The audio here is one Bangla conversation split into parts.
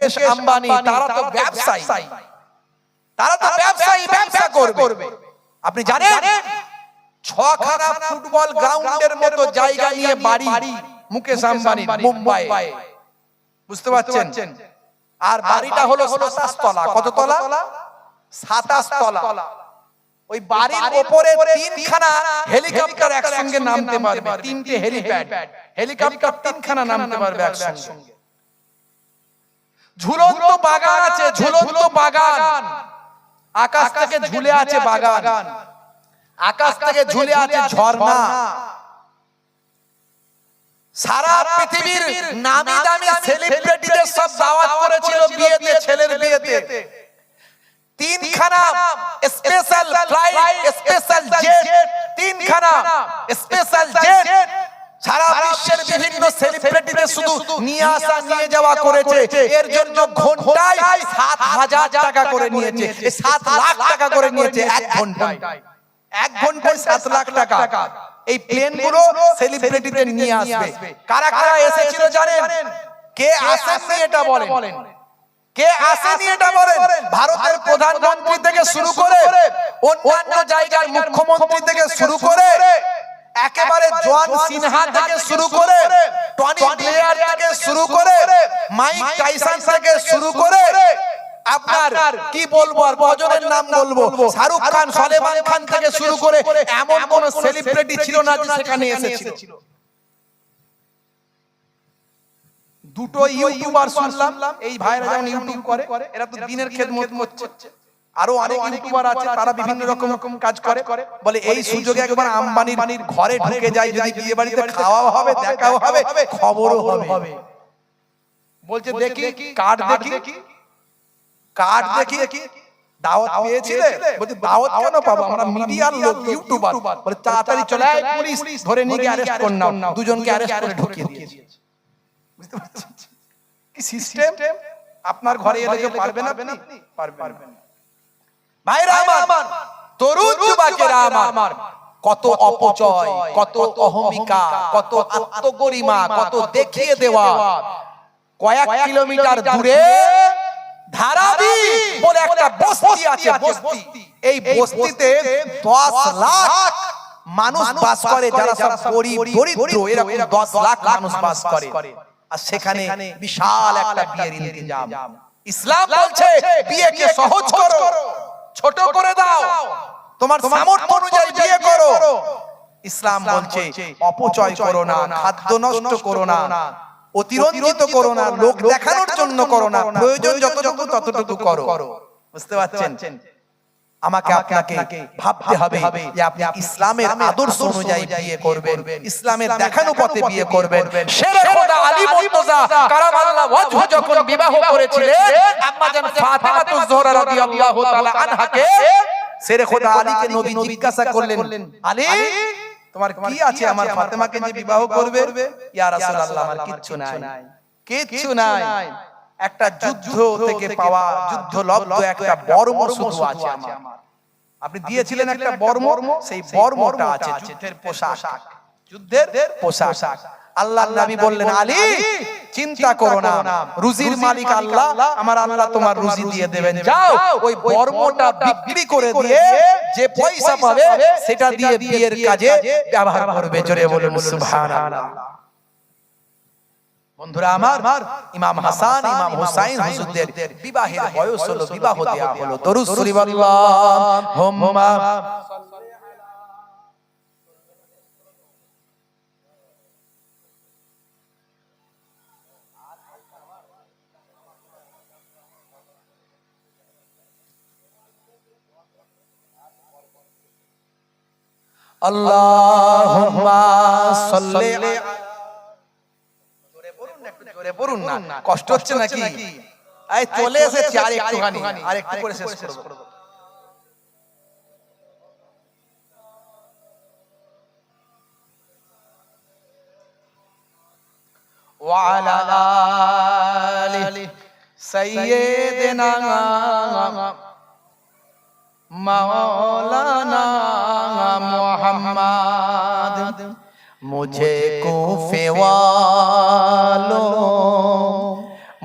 মুকেশ আম্বানি, তারা তো ব্যবসায়ী, ব্যবসা করবে। আপনি জানেন 6খানা ফুটবল গ্রাউন্ডের মতো জায়গা নিয়ে বাড়ি মুকেশ আম্বানি মুম্বাই, বুঝতে পারছেন? আর বাড়িটা হলো 27 তলা। কত তলা? 27 তলা। ওই বাড়ির উপরে 3খানা হেলিকপ্টার একসঙ্গে নামতে পারবে, 3টে হেলিকপ্টার 3খানা নামতে পারবে একসঙ্গে। ঝুলন্ত বাগান আছে, ঝুলন্ত বাগান, আকাশ থেকে ঝুলে আছে বাগান, আকাশ থেকে ঝুলে আছে ঝর্ণা। সারা পৃথিবীর নামি দামি সেলিব্রিটিদের সব দাওয়াত করেছিল বিয়েতে, ছেলের বিয়েতে। 3খানা স্পেশাল ফ্লাইট, স্পেশাল জেট, 3খানা স্পেশাল জেট সারা বিশ্বের বিভিন্ন সেলিব্রিটিদের শুধু নিয়ে আসা নিয়ে যাওয়া করেছে। এর জন্য ঘন্টায় 7,000 টাকা করে নিয়েছে, 7 লাখ টাকা করে নিয়েছে এক ঘন্টায়। 1 ঘন্টায় 7 লাখ টাকা। এই প্লেনগুলো সেলিব্রিটিদের নিয়ে আসবে। কারা কারা এসেছিল জানেন? কে আসেননি এটা বলেন? কে আসেনি এটা বলেন? ভারতের প্রধানমন্ত্রী থেকে শুরু করে অন্যান্য জায়গার মুখ্যমন্ত্রী থেকে শুরু করে একেবারে জোয়ান সিনহা থেকে শুরু করে টনি ব্লেয়ার থেকে শুরু করে মাইক টাইসন থেকে শুরু করে আপনার কি বলবো আর বজনের নাম বলবো, শাহরুখ খান, সলেমান খান থেকে শুরু করে এমন কোন সেলিব্রিটি ছিল না যে সেখানে এসেছিল। দুটো ইউটিউবার শুনলাম, এই ভাইরা যেমন ইউটিউব করে, এরা তো দিনের খেদমত করছে। আরো অনেক ইউটিউবার আছে, তারা বিভিন্ন রকম কাজ করে। বলে এই সুযোগে একবার আম্বানির ঘরে ঢুকে যায়, যদি বিয়ে বাড়িতে খাওয়া হবে, দেখাও হবে, খবরও হবে। বলছে দেখি কার্ড, দেখি দাওয়াত পেয়েছিলে? বলছে দাওয়াত কেন পাবো, আমরা মিডিয়ার লোক, ইউটিউবার। বলে তাড়াতাড়ি চলে আয়, পুলিশ ধরে নিয়ে গিয়ে অ্যারেস্ট করে নাও। দুজনকে অ্যারেস্ট করে ঢুকিয়ে দিয়েছে। বুঝতে পারছেন কি সিস্টেম? আপনার ঘরে এলে কেউ পারবে না? পারবেন না। ভাইরা আমার, তরুণ যুবকেরা আমার, কত অপচয়, কত অহমিকা, কত আত্মগরিমা, কত দেখিয়ে দেওয়া। কয়েক কিলোমিটার দূরে ধারাবি বলে একটা বস্তি আছে, বস্তি। এই বস্তিতে 10 লাখ মানুষ বাস করে, যারা সব গরিব দরিদ্র। এরকম 10 লাখ মানুষ বাস করে। আর সেখানে বিশাল একটা বিয়ের ইন্তজাম। ইসলাম বলছে বিয়েকে সহজ করো, ছোট করে দাও, তোমার সামর্থ্য অনুযায়ী বিয়ে করো। ইসলাম বলছে অপচয় করো না, খাদ্য নষ্ট করো না, অতিরঞ্জিত করো না, লোক দেখানোর জন্য করো না, প্রয়োজন যতটুকু ততটুকু করো। বুঝতে পারছেন? আমাকে আপনাকে ভাবতে হবে যে আপনি ইসলামের আদর্শ অনুযায়ী বিয়ে করবেন, ইসলামের দেখানো পথে বিয়ে করবেন। শেরে খোদা আলী মুর্তজা কারামাল্লাহু ওয়াজহু যখন বিবাহ করেছিলেন আম্মা জান ফাতেমাতুজ জোহরা রাদিয়াল্লাহু তাআলা আনহাকে, শেরে খোদা আলীকে নবী জিজ্ঞাসা করলেন, আলী তোমার কি আছে আমার ফাতেমাকে যে বিবাহ করবে? ইয়া রাসূলুল্লাহ, আমার কিচ্ছু নাই, একটা যুদ্ধ থেকে পাওয়া যুদ্ধলব্ধ একটা বর্ম শুধু আছে আমার। আপনি দিয়েছিলেন একটা বর্ম, সেই বর্মটা আছে, যুদ্ধের পোশাক, যুদ্ধের পোশাক। আল্লাহর নবী বললেন, আলী চিন্তা করো না, রুজির মালিক আল্লাহ, আমার আল্লাহ তোমার রুজি দিয়ে দেবেন। যাও ওই বর্মটা বিক্রি করে দিয়ে যে পয়সা পাবে সেটা দিয়ে বিয়ের কাজে ব্যবহার করবে। জোরে বলুন সুবহানাল্লাহ। বন্ধুরা আমার, ইমাম হাসান, ইমাম হুসাইন হুজুরদের বিবাহের বয়স হলো, বিবাহ দেয়া হলো। দরুদ শরীফ আল্লাহুম্মা আল্লাহুম্মা সাল্লি আলা, জোরে বলুন না, কষ্ট হচ্ছে নাকি? এই চলে এসেছি, আর একটুখানি, আর একটু করে শেষ করব। ওয়া আলা আলি সাইয়্যিদিনা মাওলানা মুহাম্মদ, मुझे कूफे वालों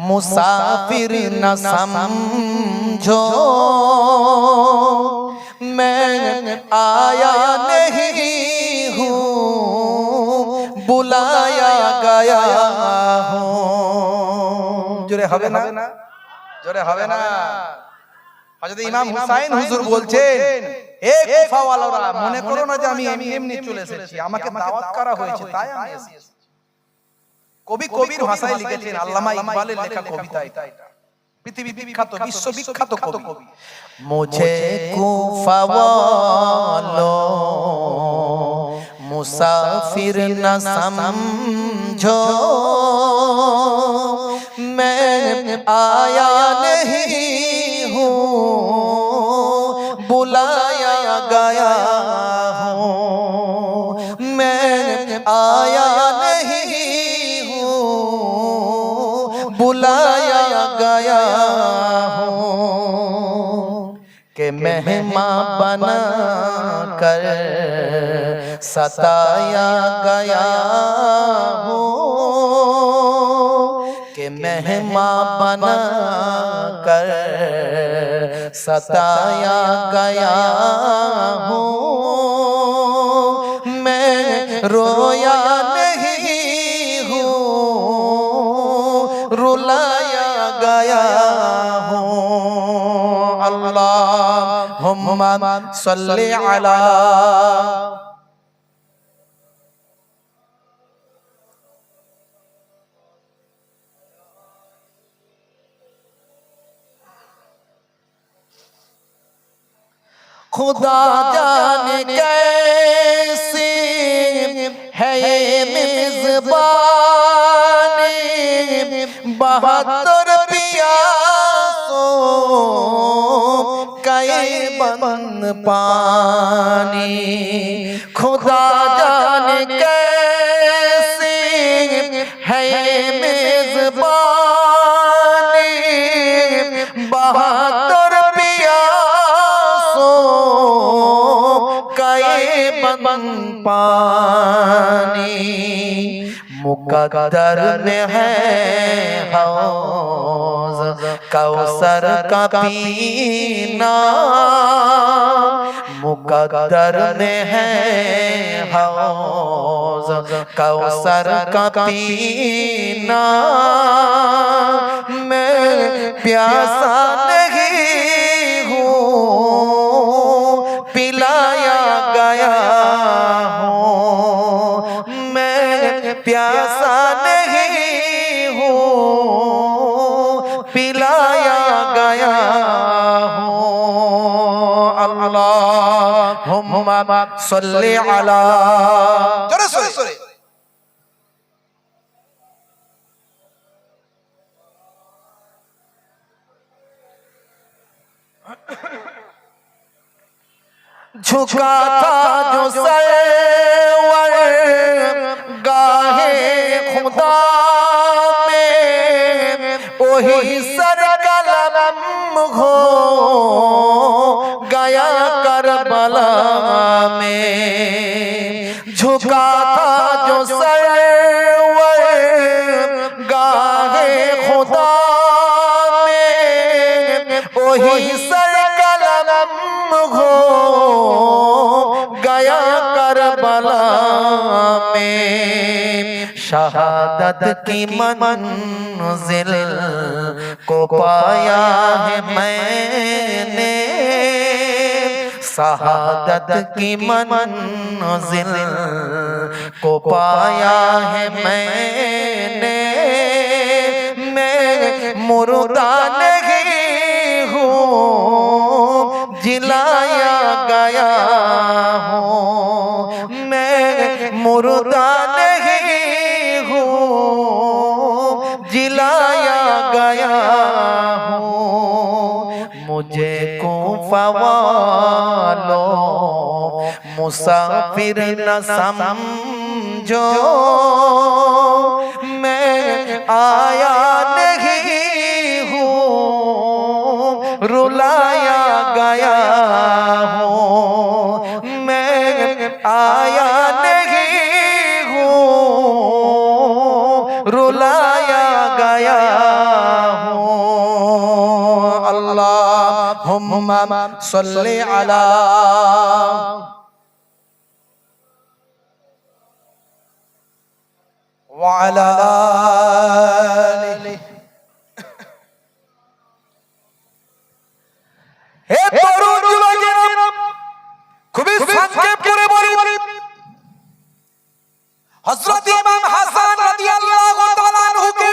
मुसाफिर न समझो मैं आया नहीं हूँ बुलाया गया हूँ। জোরে হবে না, জোরে হবে না। হযরত ইমাম হুসাইন হুজুর বলছেন, এ কুফাওয়ালারা মনে করো না যে আমি এমনি এমনি চলে এসেছি, আমাকে দাওয়াত করা হয়েছে তাই আমি এসেছি। কবি কবির ভাষায় লিখেছেন, আল্লামা ইকবালের লেখা কবিতা এটা, পৃথিবী বিখ্যাত বিশ্ববিখ্যাত কবি। मुझे कूफा वालों मुसाफिर न समझो मैं आया नहीं हूँ बुलाया गया हूँ। मैं आया नहीं हूँ बुलाया गया हूँ कि मेहमान बना कर सताया गया हूँ कि मेहमान बना कर सताया गया हूँ। मैं रोया नहीं हूँ रुलाया गया हूँ। अल्लाहुम्मा सल्ली अला खुदा जाने कैसी है ये मेज़बानी 72 पियासों का ये बंद पानी। खुदा जाने कैसी है ये मेज़बानी 72 पानी। मुकद्दर में है हौज़ कौसर का पीना। मुकद्दर में है हौज़ कौसर का पीना। मैं प्यासा नहीं हूँ पिलाया गया हूँ। मैं प्यासा नहीं हूँ पिलाया गया हूँ। अल्लाहुम्मा सल्ली अला জোরে সরে সরে झुका था जो सरवर गाहे खुदा में वही सर कलम हो गया करबला में। झुका था जो सरवर गाहे खुदा में वही सर कलम हो गया करबला में। शहादत की मंजिल को पाया है मैंने। शहादत की मंजिल को पाया है मैंने। मैं मुर्दा नहीं हूँ जिलाया गया हूँ। मैं मुर्दा नहीं हूँ जिलाया गया हूँ। मुझे कूफा वालों मुसाफिर न समझो मैं आया नहीं हूँ रुलाया गया हूँ। मैं आया नहीं हूँ रुलाया गया হুম্মা সাল্লি আলা ওয়া আলা আলিহি। হে তরুণ যুবকেরা, খুবই সংক্ষেপ করে বলি, হযরত ইমাম হাসান রাদিয়াল্লাহু তাআলা আনহুকে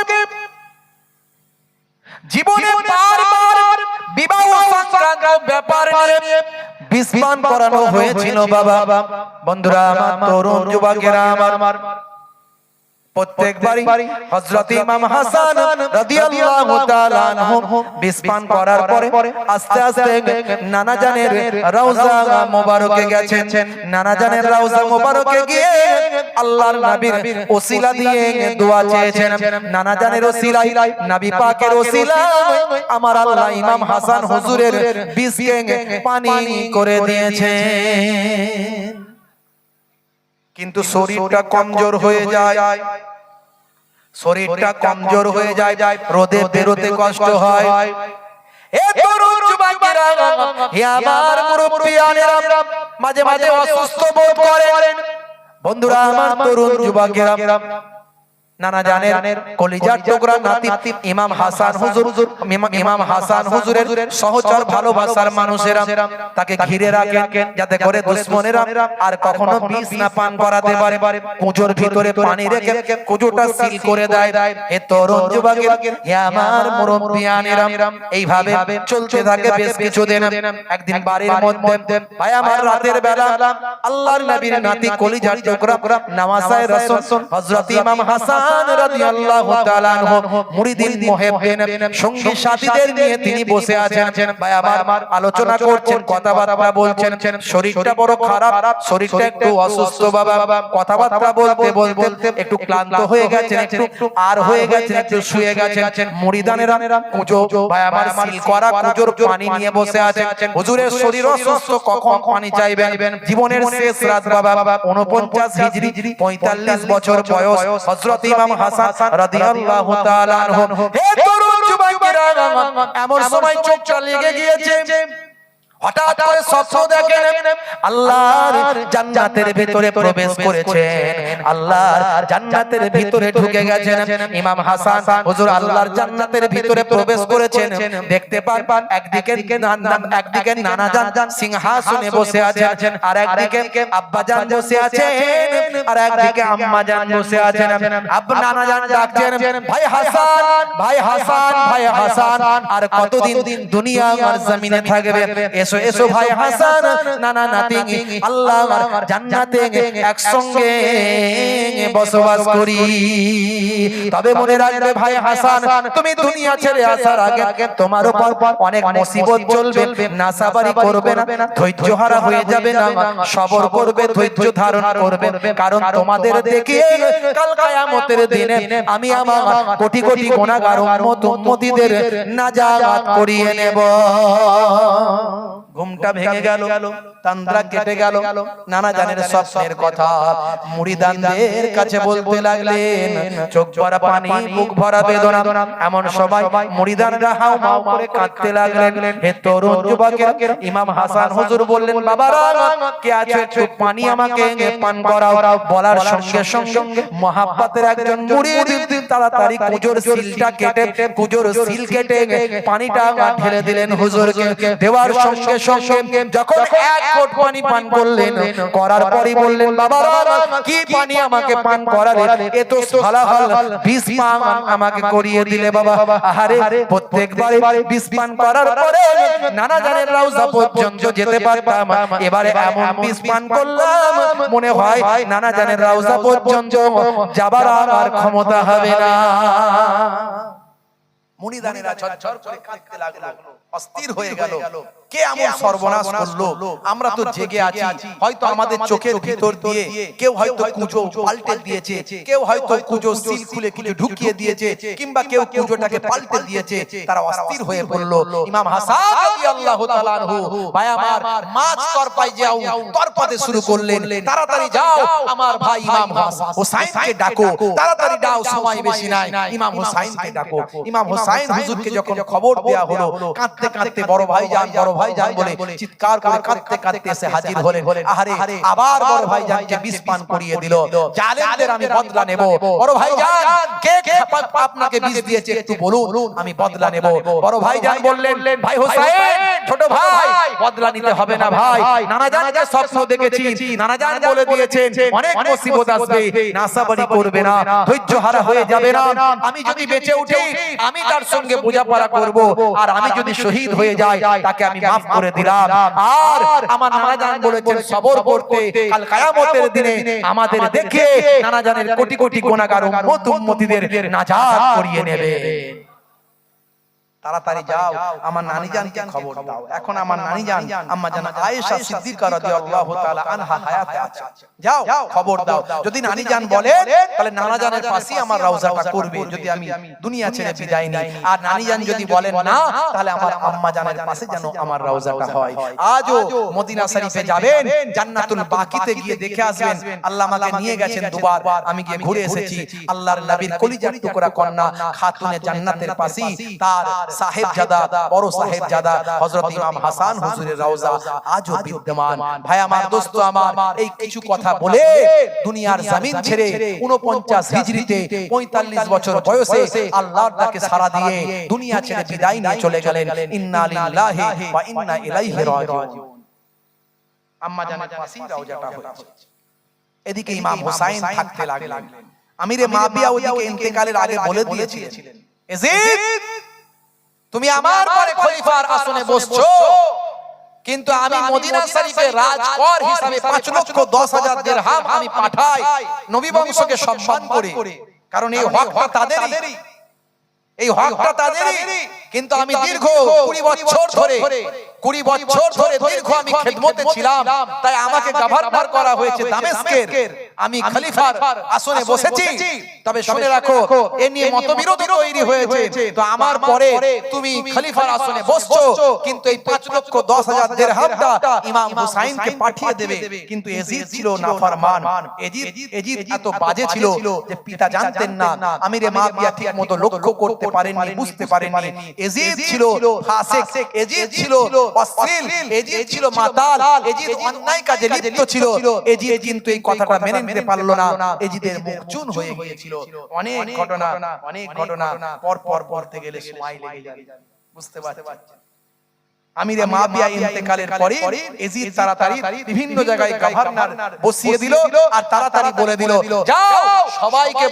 জীবনে বারবার বিবাহ সংক্রান্ত ব্যাপার নিয়ে বিস্পান করানো হয়েছিল বাবা। বন্ধুরা আমার, তরুণ যুবকেরা আমার, প্রত্যেকবারই হযরত ইমাম হাসান রাদিয়াল্লাহু তাআলা আনহু বিস্পান করার পরে আস্তে আস্তে নানা জানের রওজা মোবারকে গেছেন। নানা জানের রওজা মোবারকে গিয়ে আল্লাহর নবীর ওসিলা দিয়ে দোয়া চেয়েছেন। নানা জানের ওসিলায়, নবী পাকের ওসিলায় আমার আল্লাহ ইমাম হাসান হুজুরের বিষকে পানি করে দিয়েছেন। কিন্তু শরীরটা কমজোর হয়ে যায়, শরীরটা কমজোর হয়ে যায়, রোদে বেরোতে কষ্ট হয়। এ তরুণ যুবকেরা, হে আমার মুরব্বিয়ানেরা, মাঝে মাঝে অসুস্থ বোধ করেন। বন্ধুরা আমার, তরুণ যুবকেরা, নানা জানের কলিজার টুকরা নাতি ইমাম হাসান হুজুর, ইমাম হাসান হুজুরের সহচর ভালোবাসার মানুষেরা তাকে ঘিরে রাখেন, যাতে করে দুশমনেরা আর কখনো বিষ না পান করাতে পারে। কুজোর ভিতরে পানি রেখে কুজোটা সিল করে দেয়। এ তরুণ যুবকেরা, হে আমার মুরব্বিয়ানেরা, এইভাবে চলতে থাকে বেশ কিছুদিন। একদিন বাড়ির মধ্যে ভাই আমার রাতের বেলা আল্লাহর নবীর নাতি কলিজার টুকরা নামাসায়ে রাসূল হযরত ইমাম হাসান রাদিয়াল্লাহু তাআলা আনহু মুরিদিন মুহিব্বিন সঙ্গী সাথীদের নিয়ে তিনি বসে আছেন। ভাই আমার আলোচনা করছেন, কথাবার্তা বলছেন। শরীরটা বড় খারাপ, শরীরটা একটু অসুস্থ বাবা। কথাবার্তা বলতে বলতে একটু ক্লান্ত হয়ে গেছেন, একটু আর হয়ে গেছেন, একটু শুয়ে গেছেন। মুরিদানেরা কুজো ভাই আমার সিল করা কুজোর পানি নিয়ে বসে আছেন। হুজুরের শরীর অসুস্থ, কখন পানি চাইবেন? জীবনের শেষ রাত বাবা, 49 হিজরি, 45 বছর বয়স। হযরত ইমাম হাসান রাদিয়াল্লাহু তাআলা আনহু, হে তরুণ যুবকেরা, এমন সময় চোখটা লেগে গিয়েছে। হঠাৎ করে স্বপ্ন দেখেন আল্লাহর জান্নাতের ভিতরে প্রবেশ করেছেন, আল্লাহর জান্নাতের ভিতরে ঢুকে গেছেন। ইমাম হাসান হুজুর আল্লাহর জান্নাতের ভিতরে প্রবেশ করেছেন। দেখতে পান একদিকে নানা জান সিংহাসনে বসে আছেন, আর একদিকে আব্বা জান বসে আছেন, আর একদিকে আম্মা জান বসে আছেন। আব্বা নানা জান ডাকছেন, ভাই হাসান, ভাই হাসান, ভাই হাসান, আর কতদিন দুনিয়া আর জমিনে থাকবে? এসো এসো ভাই হাসান, নানা নাতি আল্লাহর জান্নাতে একসঙ্গে বসবাস করি। তবে মনে রাখবে ভাই হাসান, তুমি দুনিয়া ছেড়ে আসার আগে তোমার উপর অনেক মুসিবত চলবে, নাসাবারি করবে না, ধৈর্য হারা হয়ে যাবে না, সবর করবে, ধৈর্য ধারণ করবে। কারণ তোমাদের দেখে কাল কিয়ামতের দিনে আমি আমার কোটি কোটি গুনাহগার উম্মতীদের নাজাত করিয়ে নেব। ঘুমটা ভেঙে গেল, তন্দ্রা কেটে গেল। নানা জানের স্বপ্নের কথা মুরিদানদের কাছে বলতে লাগলেন। চোখ ভরা পানি, বুক ভরা বেদনা। এমন সময় মুরিদানরা হাউমাউ করে কাঁদতে লাগলেন। হে তরুণ যুবকেরা, ইমাম হাসান হুজুর বললেন, বাবারা কে আছে, একটু পানি আমাকে পান করাও। বলার সঙ্গে সঙ্গে মহাব্বতের একজন মুরিদ তাড়াতাড়ি কুজোর সিলটা কেটে, কুজোর সিল কেটে পানিটা ঢেলে দিলেন হুজুরকে। দেওয়ার সঙ্গে সঙ্গে যখন এক ঘট পানি পান করলেন, করার পরই বললেন, বাবারা কি পানি আমাকে পান করালে? এ তো হালাল বিষ পান আমাকে করিয়ে দিলে বাবা। আহারে, প্রত্যেকবারে বিষ পান করার পরে নানা জানের রওজা পর্যন্ত যেতে পারতাম, এবারে এমন বিষ পান করলাম মনে হয় নানা জানের রওজা পর্যন্ত যাবার আর ক্ষমতা হবে না। মুরিদানেরা ঝরঝর করে কাঁদতে লাগলো, অস্থির হয়ে গেল। কে এমন সর্বনাশ করলো? আমরা তো জেগে আছি, হয়তো আমাদের চোখের ভিতর দিয়ে কেউ হয়তো কুজো পাল্টে দিয়েছে, কেউ হয়তো কুজো সিল খুলে কিছু ঢুকিয়ে দিয়েছে, কিংবা কেউ কুজোটাকে পাল্টে দিয়েছে। তারা অস্থির হয়ে পড়লো। ইমাম হাসান রাদিয়াল্লাহু তাআলা আনহু, ভাই আমার, মাছ তরপায় যাও, তরপাতে শুরু করলেন। তাড়াতাড়ি যাও, আমার ভাই ইমাম হোসাইনকে ডাকো, তাড়াতাড়ি যাও, সময় বেশি নাই, ইমাম হোসাইনকে ডাকো। ইমাম হোসাইন হুজুরকে যখন খবর দেয়া হলো, কাঁদতে কাঁদতে বড় ভাইজান বলে চিৎকার করে কাঁদতে কাঁদতে এসে হাজির হলেন। আহারে, আবার বড় ভাইজানকে বিষ পান করিয়ে দিল। জালেমদের আমি বদলা নেব। বড় ভাইজান, কে আপনাকে বিষ দিয়েছে একটু বলুন, আমি বদলা নেব। বড় ভাইজান বললেন, ভাই হোসেন, ছোট ভাই, বদলা নিতে হবে না ভাই। নানাজান যে স্বপ্ন দেখেছি, নানাজান বলে দিয়েছেন অনেক মুসিবত আসবে, নাসাবারি করবে না, ধৈর্য হারা হয়ে যাবে না। আমি যদি বেঁচে উঠি, আমি তার সঙ্গে বোঝাপড়া করব, আর আমি যদি শহীদ হয়ে যাই, তাকে আমি মাফ করে দিলাম। আর আমার নানাজান বলেছেন সবর করতে, কাল কিয়ামতের দিনে আমাদের দেখে নানাজানের কোটি কোটি গুনাহগার উম্মত উম্মতিদের নাজাত করিয়ে নেবে। তাড়াতাড়ি যাও, আমার নানিজানকে খবর দাও। এখন আমার নানিজান আম্মা জান আয়েশা সিদ্দিকা রাদিয়াল্লাহু তাআলা আনহা হায়াতে আছে। যাও, খবর দাও। যদি নানিজান বলে, তাহলে নানাজানের পাশেই আমার রওজাটা করবে, যদি আমি দুনিয়া ছেড়ে বিদায় নিই। আর নানিজান যদি বলেন না, তাহলে আমার আম্মা জানের পাশে যেন আমার রওজাটা হয়। আজও মদিনা শরীফে যাবেন, জান্নাতুল বাকিতে গিয়ে দেখে আসবেন। আল্লাহ আমাকে নিয়ে গেছেন দুবার, আমি গিয়ে ঘুরে এসেছি। আল্লাহর নবীর কলিজার টুকরা কন্যা খাতুনে জান্নাতের পাশেই তার সাহেবজাদা, বড় সাহেবজাদা হযরত ইমাম হাসান হুজুরের রওজা আজও বিদ্যমান। ভাই আমার, দোস্ত আমার, এই কিছু কথা বলে দুনিয়ার জমিন ছেড়ে 49 হিজরিতে 45 বছর বয়সে আল্লাহর ডাকে সাড়া দিয়ে দুনিয়া ছেড়ে বিদায় নিয়ে চলে গেলেন। ইন্না লিল্লাহি ওয়া ইন্না ইলাইহি রাজিউন। আম্মা জানের পাশেই রওজাটা হয়েছে। এদিকে ইমাম হোসাইন থাকতে লাগলেন। আমিরে মাবিয়া ওদিকে ইন্তেকালের আগে বলে দিয়েছিলেন, ইয়াজিদ, তুমি আমার পরে খলিফার আসনে বসছো, কিন্তু আমি মদিনা শরীফে রাজকর হিসাবে 5,10,000 দিরহাম আমি পাঠাই নবী বংশকে সম্মান করে, কারণ এই হকটা তাদেরই, এই হকটা তাদেরই। কিন্তু আমি দীর্ঘ 20 বছর ধরে দীর্ঘ আমি খেদমতে ছিলাম, তাই আমাকে গভর্নর করা হয়েছে দামেস্কের। আমি খলিফার আসনে বসেছি। তবে শুনে রাখো, এ নিয়ে মতবিরোধ তৈরি হয়েছে। তো আমার পরে তুমি খলিফার আসনে বসছো, কিন্তু এই 5,10,000 দিরহামটা ইমাম হুসাইনকে পাঠিয়ে দেবে। কিন্তু ইয়াজিদ ছিল নাফরমান। ইয়াজিদ এত বাজে ছিল যে পিতা জানতেন না, আমিরে মাবিয়া ঠিক মতো লক্ষ্য করতে পারেননি, বুঝতে পারেননি। ইয়াজিদ ছিল ফাসিক, ইয়াজিদ ছিল অশ্লীল, ইয়াজিদ ছিল মাতাল, ইয়াজিদ অন্যায় কাজে লিপ্ত ছিল। ইয়াজিদ কিন্তু এই কথাটা মেনে নিতে পারলো না। ইয়াজিদের মুখ চুন হয়ে গিয়েছিল। অনেক ঘটনা পর বলতে গেলে সময় লেগে যাবে, বুঝতে পারছেন। আমিরে মাবিয়া ইন্তেকালের পরে ইয়াজিদ তাড়াতাড়ি বিভিন্ন জায়গায় গভর্নর বসিয়ে দিল, আর তাড়াতাড়ি বলে দিল, যাও সবাইকে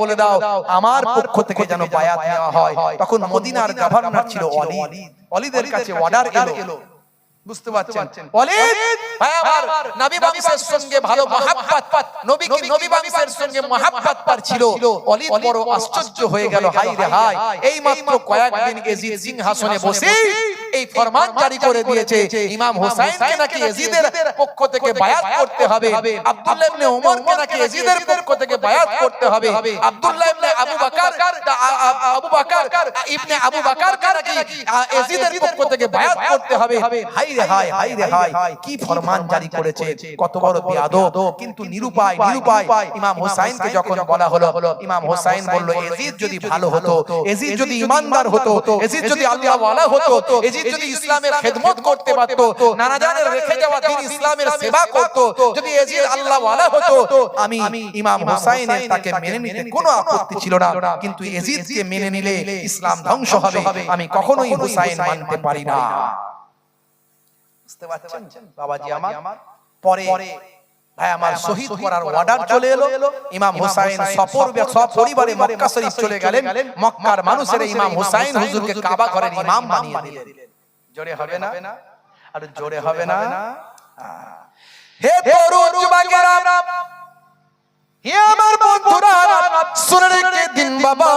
বলে দাও আমার পক্ষ থেকে যেন বায়াত নেওয়া হয়। তখন মদিনার গভর্নর ছিল ওয়ালিদ। ওয়ালিদের কাছে অর্ডার এলো, বুঝতে পারছেন। ওয়ালিদ ভাই আমার, নবী বংশের সঙ্গে ভালো মহব্বত, নবী বংশের সঙ্গে মহব্বত তার ছিল। ওয়ালিদ বড় আশ্চর্য হয়ে গেল, হায় রে হায়, এই মাত্র কয়েকদিন ইয়াজিদ সিংহাসনে বসে এই ফরমান জারি করে দিয়েছে, ইমাম হোসেনকে নাকি ইয়াজিদের পক্ষ থেকে বায়াত করতে হবে, আব্দুল্লাহ ইবনে ওমরকে নাকি ইয়াজিদের পক্ষ থেকে বায়াত করতে হবে, আব্দুল্লাহ ইবনে আবু বকর ইবনে আবু বকরকে নাকি ইয়াজিদের পক্ষ থেকে বায়াত করতে হবে। হায় রে হায়, কি ফরমান জারি করেছে, কত বড় বেয়াদব। কিন্তু নিরুপায় ইমাম হোসেনকে যখন বলা হলো, ইমাম হোসেন বলল, ইয়াজিদ যদি ভালো হতো, ইয়াজিদ যদি ঈমানদার হতো, ইয়াজিদ যদি আল্লাহ ওয়ালা হতো, ইয়াজিদ যদি ইসলামের খেদমত করতে পারতো, নানাজানের রেখে যাওয়া দ্বীন ইসলামের সেবা করতো, যদি ইয়াজিদ আল্লাহ ওয়ালা হতো, আমি ইমাম হোসেনের তাকে মেনে নিতে কোনো আপত্তি ছিল না। কিন্তু ইয়াজিদকে মেনে নিলে ইসলাম ধ্বংস হবে, আমি কখনোই হোসেন মানতে পারি না। বুঝতে পারছেন বাবাজি আমার। পরে ভাই আমার, শহীদ করার অর্ডার চলে এলো। ইমাম হোসেন সপরিবারে মক্কা শরীফ চলে গেলেন। মক্কার মানুষের ইমাম হোসেন হুজুরকে কাবা ঘরের ইমাম বানিয়ে দিলেন। জোরে হবে না? আর জোরে হবে না? হে তরুণ যুবকেরা, হে আমার বন্ধুরা, শুনে রেখে দিন বাবা,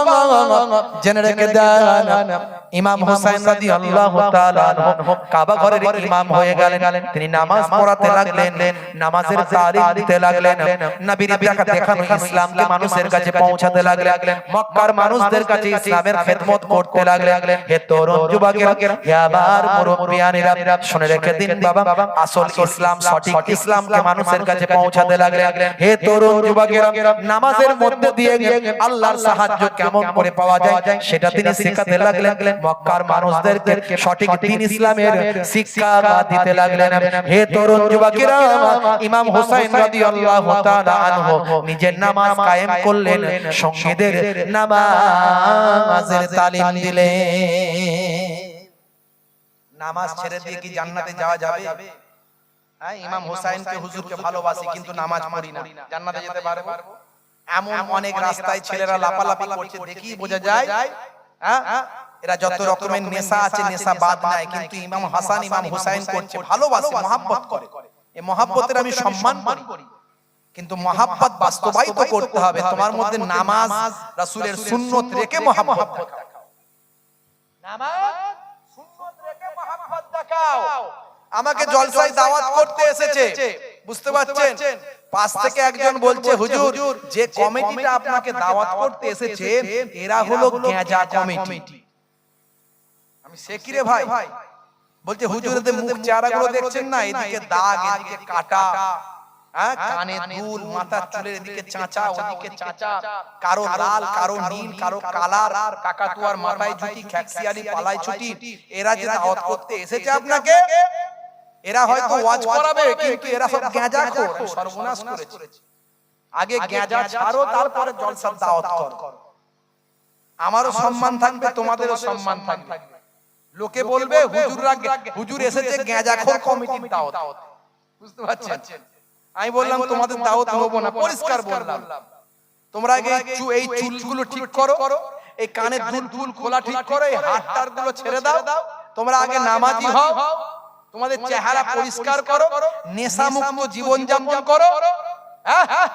জেনে রেখে দেন, ইমাম হুসাইন রাদিয়াল্লাহু তাআলা আনহু কাবা ঘরের ইমাম হয়ে গেলেন। তিনি নামাজ পড়াতে লাগলেন, নামাজের তালিম দিতে লাগলেন, নবীর দেখানো ইসলামকে মানুষের কাছে পৌঁছাতে লাগলেন, মক্কার মানুষদের কাছে ইসলামের খেদমত করতে লাগলেন। হে তরুণ যুবকেরা, হে আমার মুরব্বিয়ানেরা, শুনে রেখে দিন বাবা, আসল ইসলাম, সঠিক ইসলামকে মানুষের কাছে পৌঁছাতে লাগলেন। হে তরুণ যুবকেরা, নামাজের মধ্যে দিয়ে আল্লাহর সাহায্য কেমন করে পাওয়া যায় সেটা তিনি শেখাতে লাগলেন। মক্কার মানুষদেরকে সঠিক দ্বীন ইসলামের শিক্ষা দিতে লাগলেন। হে তরুণ যুবকেরা, ইমাম হুসাইন রাদিয়াল্লাহু তাআলা আনহু নিজের নামাজ কায়েম করলেন, সঙ্গীদের নামাজের তালিম দিলেন। নামাজ ছেড়ে দিয়ে কি জান্নাতে যাওয়া যাবে? হ্যাঁ, ইমাম হুসাইনকে হুজুরকে ভালোবাসি কিন্তু নামাজ পড়ি না, জান্নাতে যেতে পারবো? এমন অনেক রাস্তায় ছেলেরা লাপালাপি করছে, দেখি বোঝা যায় হ্যাঁ এরা যত রকমের নেশা আছে নেশা বাদ নাই, কিন্তু ইমাম হাসান ইমাম হুসাইন করছে, ভালোবাসে, মহব্বত করে। এই মহব্বতের আমি সম্মান করি, কিন্তু মহব্বত বাস্তবায়িত করতে হবে। তোমার মধ্যে নামাজ রাসূলের সুন্নত রেখে মহব্বত দেখাও, নামাজ সুন্নত রেখে মহব্বত দেখাও। আমাকে জলসায় দাওয়াত করতে এসেছে, বুঝতে পারছেন? পাশ থেকে একজন বলছে, হুজুর যে কমিটিটা আপনাকে দাওয়াত করতে এসেছে এরা হলো গেঁজা কমিটি। আমি সে কি রে ভাই? বলছে হুজুর এদের মুখ চেহারাগুলো দেখছেন না, এদিকে দাগ, এদিকে কাটা, হ্যাঁ কানে দুল, মাথার চুলের এদিকে চাঁচা, ওদিকে চাঁচা, কারো লাল, কারো নীল, কারো কালার, কাকাতুয়ার মাথায় জুটি, খ্যাকসিয়ালি পালায় ছুটি। এরা যে দাওয়াত করতে এসেছে আপনাকে, এরা হয়তো ওয়াজ করাবে কিন্তু এরা সব গেঁজাখোর, সর্বনাশ করেছে। আগে গেঁজা ছাড়ো, তারপরে জলসার দাওয়াত করো। আমারও সম্মান থাকবে, তোমাদেরও সম্মান থাকবে। লোকে বলবে হুজুর এসেছে গেঁজাখোর কমিটির দাওয়াত, বুঝতে পারছেন? আমি বললাম তোমাদের দাওয়াত নেবো না, পরিষ্কার বললাম। তোমরা আগে এই চুলগুলো ঠিক করো, এই কানের দুল খোলা ঠিক করো, এই হাতটার গুলো ছেড়ে দাও। তোমরা আগে নামাজি হও, তোমাদের চেহারা পরিষ্কার করো, নেশা মুক্ত জীবন যাপন করো। হ্যাঁ,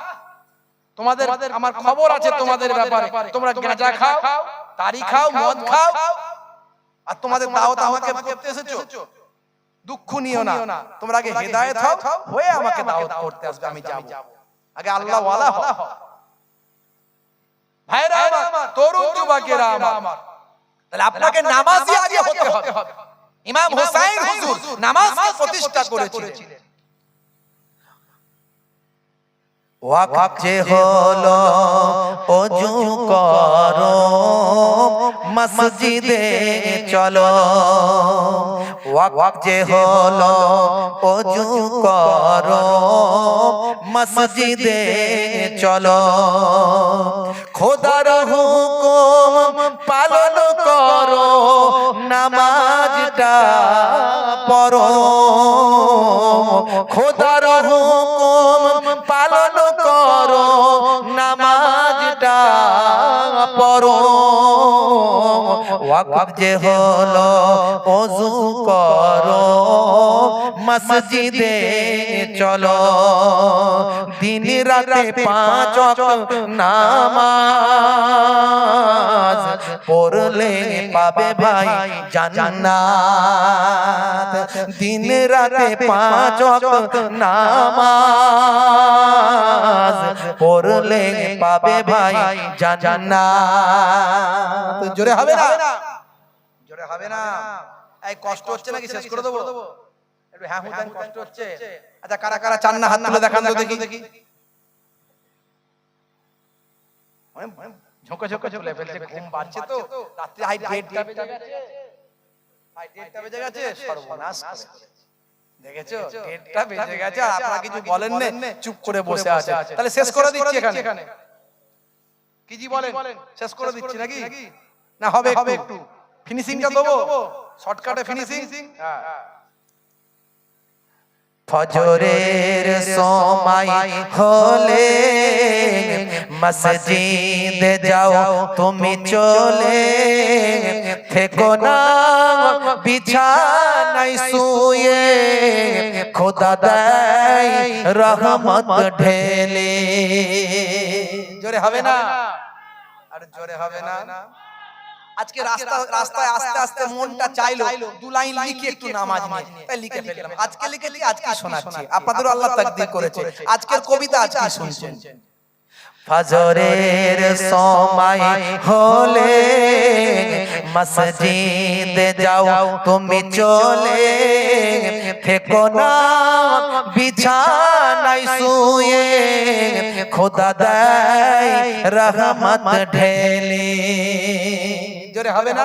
তোমাদের আমার খবর আছে তোমাদের ব্যাপারে। তোমরা গাঁজা খাও, তারি খাও, মদ খাও, আর তোমাদের দাওয়াত আমাকে করতে এসেছো। দুঃখ নিও না, তোমরা আগে হেদায়েত হও, হয়ে আমাকে দাওয়াত করতে আসবে, আমি যাব। আগে আল্লাহ ওয়ালা হও। ভাইরা আমার, তরুণ যুবকেরা আমার, তাহলে আপনাকে নামাজি আগে হতে হবে। ইমাম হুসাইন হুজুর নামাজকে প্রতিষ্ঠা করেছিলেন। ওয়াক্ত যে হলো ওযু করো, মসজিদে চলো। ওয়াক্ত যে হলো ওযু করো, মসজিদে চলো। খোদার হুকুম পালন করো, নামাজটা পড়ো। খোদার হুকুম পালন করো, নামাজটা পড়ো। ওয়াক্ত যে হলো ওযু করো, মসজিদে চলো। দিন রাতে 5 ওয়াক্ত নামাজ পড়লে পাবে ভাই জান্নাত। দিন রাতে 5 ওয়াক্ত নামাজ পড়লে পাবে ভাই জান্নাত। জোরে হবে না? জোরে হবে না? এই কষ্ট হচ্ছে নাকি শেষ করে দেবো? একটু হ্যাঁ হুদান কষ্ট হচ্ছে। আচ্ছা, কারা কারা চান না হাত তুলে দেখান তো দেখি। ঝোঁকে ঝোঁকে চলে ফেলছে, ঘুম পাচ্ছে তো, রাত্রি হাই 1:30টা বেজে গেছে। হাই 1:30টা বেজে গেছে, সর্বনাশ করেছে। দেখেছো, 1:30টা বেজে গেছে আর আপনারা কিছু বলেন না, চুপ করে বসে আছে। তাহলে শেষ করে দিচ্ছি এখানে। কি জি বলেন? শেষ করে দিচ্ছি নাকি? না হবে একটু ফিনিশিংটা দেবো, শর্টকাটে ফিনিশিং। হ্যাঁ, ফজরের সময় হলে মসজিদে যাও তুমি চলে। থেকো না বিছানায় শুয়ে, খোদা দেয় রহমত ঢেলে। জোরে হবে না? আর জোরে হবে না? আজকে রাস্তায় আস্তে আস্তে মনটা চাইলো দু লাইন লিখে একটু নামাজ নিয়ে, তাই লিখে ফেললাম। আজকে লিখেছি, আজকে শোনাচ্ছি, আপনাদেরও আল্লাহ তাকদীর করেছে। আজকের কবিতা আজকে শুনছেন। ফজরের সময় হলে মসজিদে যাও তুমি চলে, থেকো না বিছানায় শুয়ে, খোদা দেয় রহমত ঢেলে। জোরে হবে না?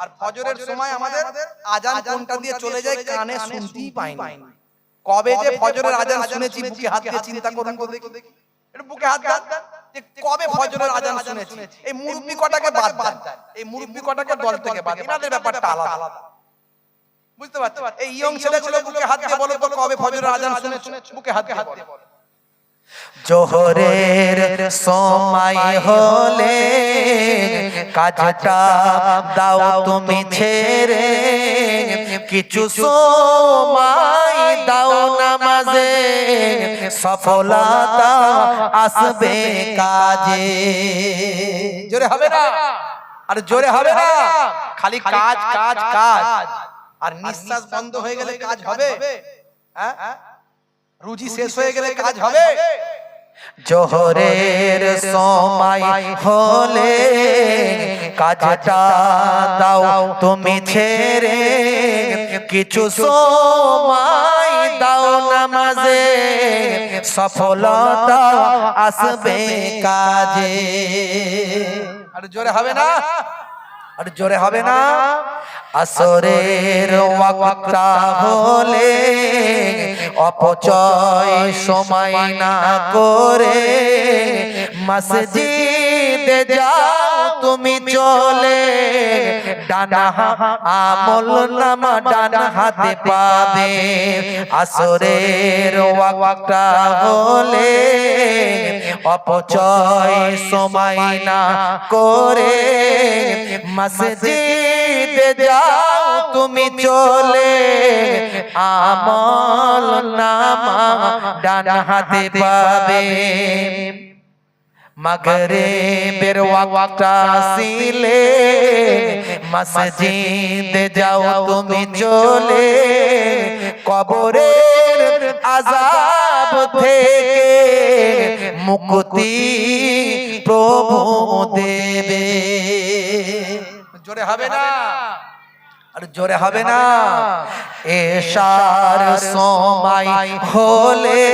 আর ফজরের সময় আমাদের আজান কোনটা দিয়ে চলে যায় কানে শুনতেই পাই না। কবে যে ফজরের আজান শুনেছি বুকে হাত দিয়ে চিন্তা করুন তো দেখি, একটু বুকে হাত দেন যে কবে ফজরের আজান শুনেছি। এই মুরব্বি কটাকে বাদ দেন, এই মুরব্বি কটাকে দল থেকে বাদ, এনাদের ব্যাপারটা আলাদা, বুঝতে পারছেন? এই ইয়ং ছেলেগুলো বুকে হাত দিয়ে বলো তো কবে ফজরের আজান শুনেছো, বুকে হাত দিয়ে বলো। জোহরের সময় হলে কাজটা দাও তুমি ছেড়ে, কিছু সময় দাও নামাজে, সফলতা আসবে কাজে। জোরে হবে না? আর জোরে হবে না? খালি কাজ কাজ কাজ, আর নিঃশ্বাস বন্ধ হয়ে গেলে কাজ হবে? হ্যাঁ, রুজি শেষ হয়ে গেলে কাজ হবে? জোহরের সময় হলে কাজটা দাও তুমি ছেড়ে, কিছু সময় দাও নামাজে, সফলতা আসবে কাজে। আর জোরে হবে না? আর জোরে হবে না? আসরের ওয়াক্তটা হলে অপচয় সময় না করে, মসজিদে যাও তুমি চলে, ডানা আমল নামা ডান হাতে পাবে। আসরের ওয়াক্তটা হলে অপচয় সময় না করে, মসজিদে যাও তুমি চলে, আমল নামা ডান হাতে পাবে। মাগরিবের ওয়াক্ত আসিলে মসজিদে যাও তুমি চলে, কবরের আযাব থেকে মুক্তি প্রভু দেবে। জোরে হবে না? আর জোরে হবে না? এশার সময় হলে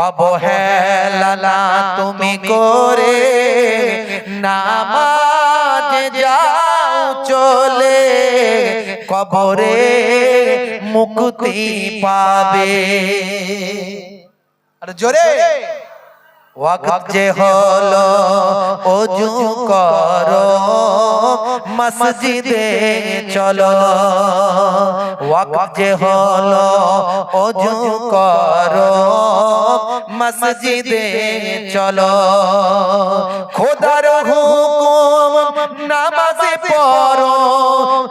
অবহেলা তুমি করে, নামাজ যাও চলে, কবরে মুক্তি পাবে। আর জোরে? ওয়াক্ত যে হলো ওযু করো, মসজিদে চলো। ওয়াক্ত যে হলো ওযু করো, মসজিদে চলো। খোদার হুকুম নামাজে পড়ো,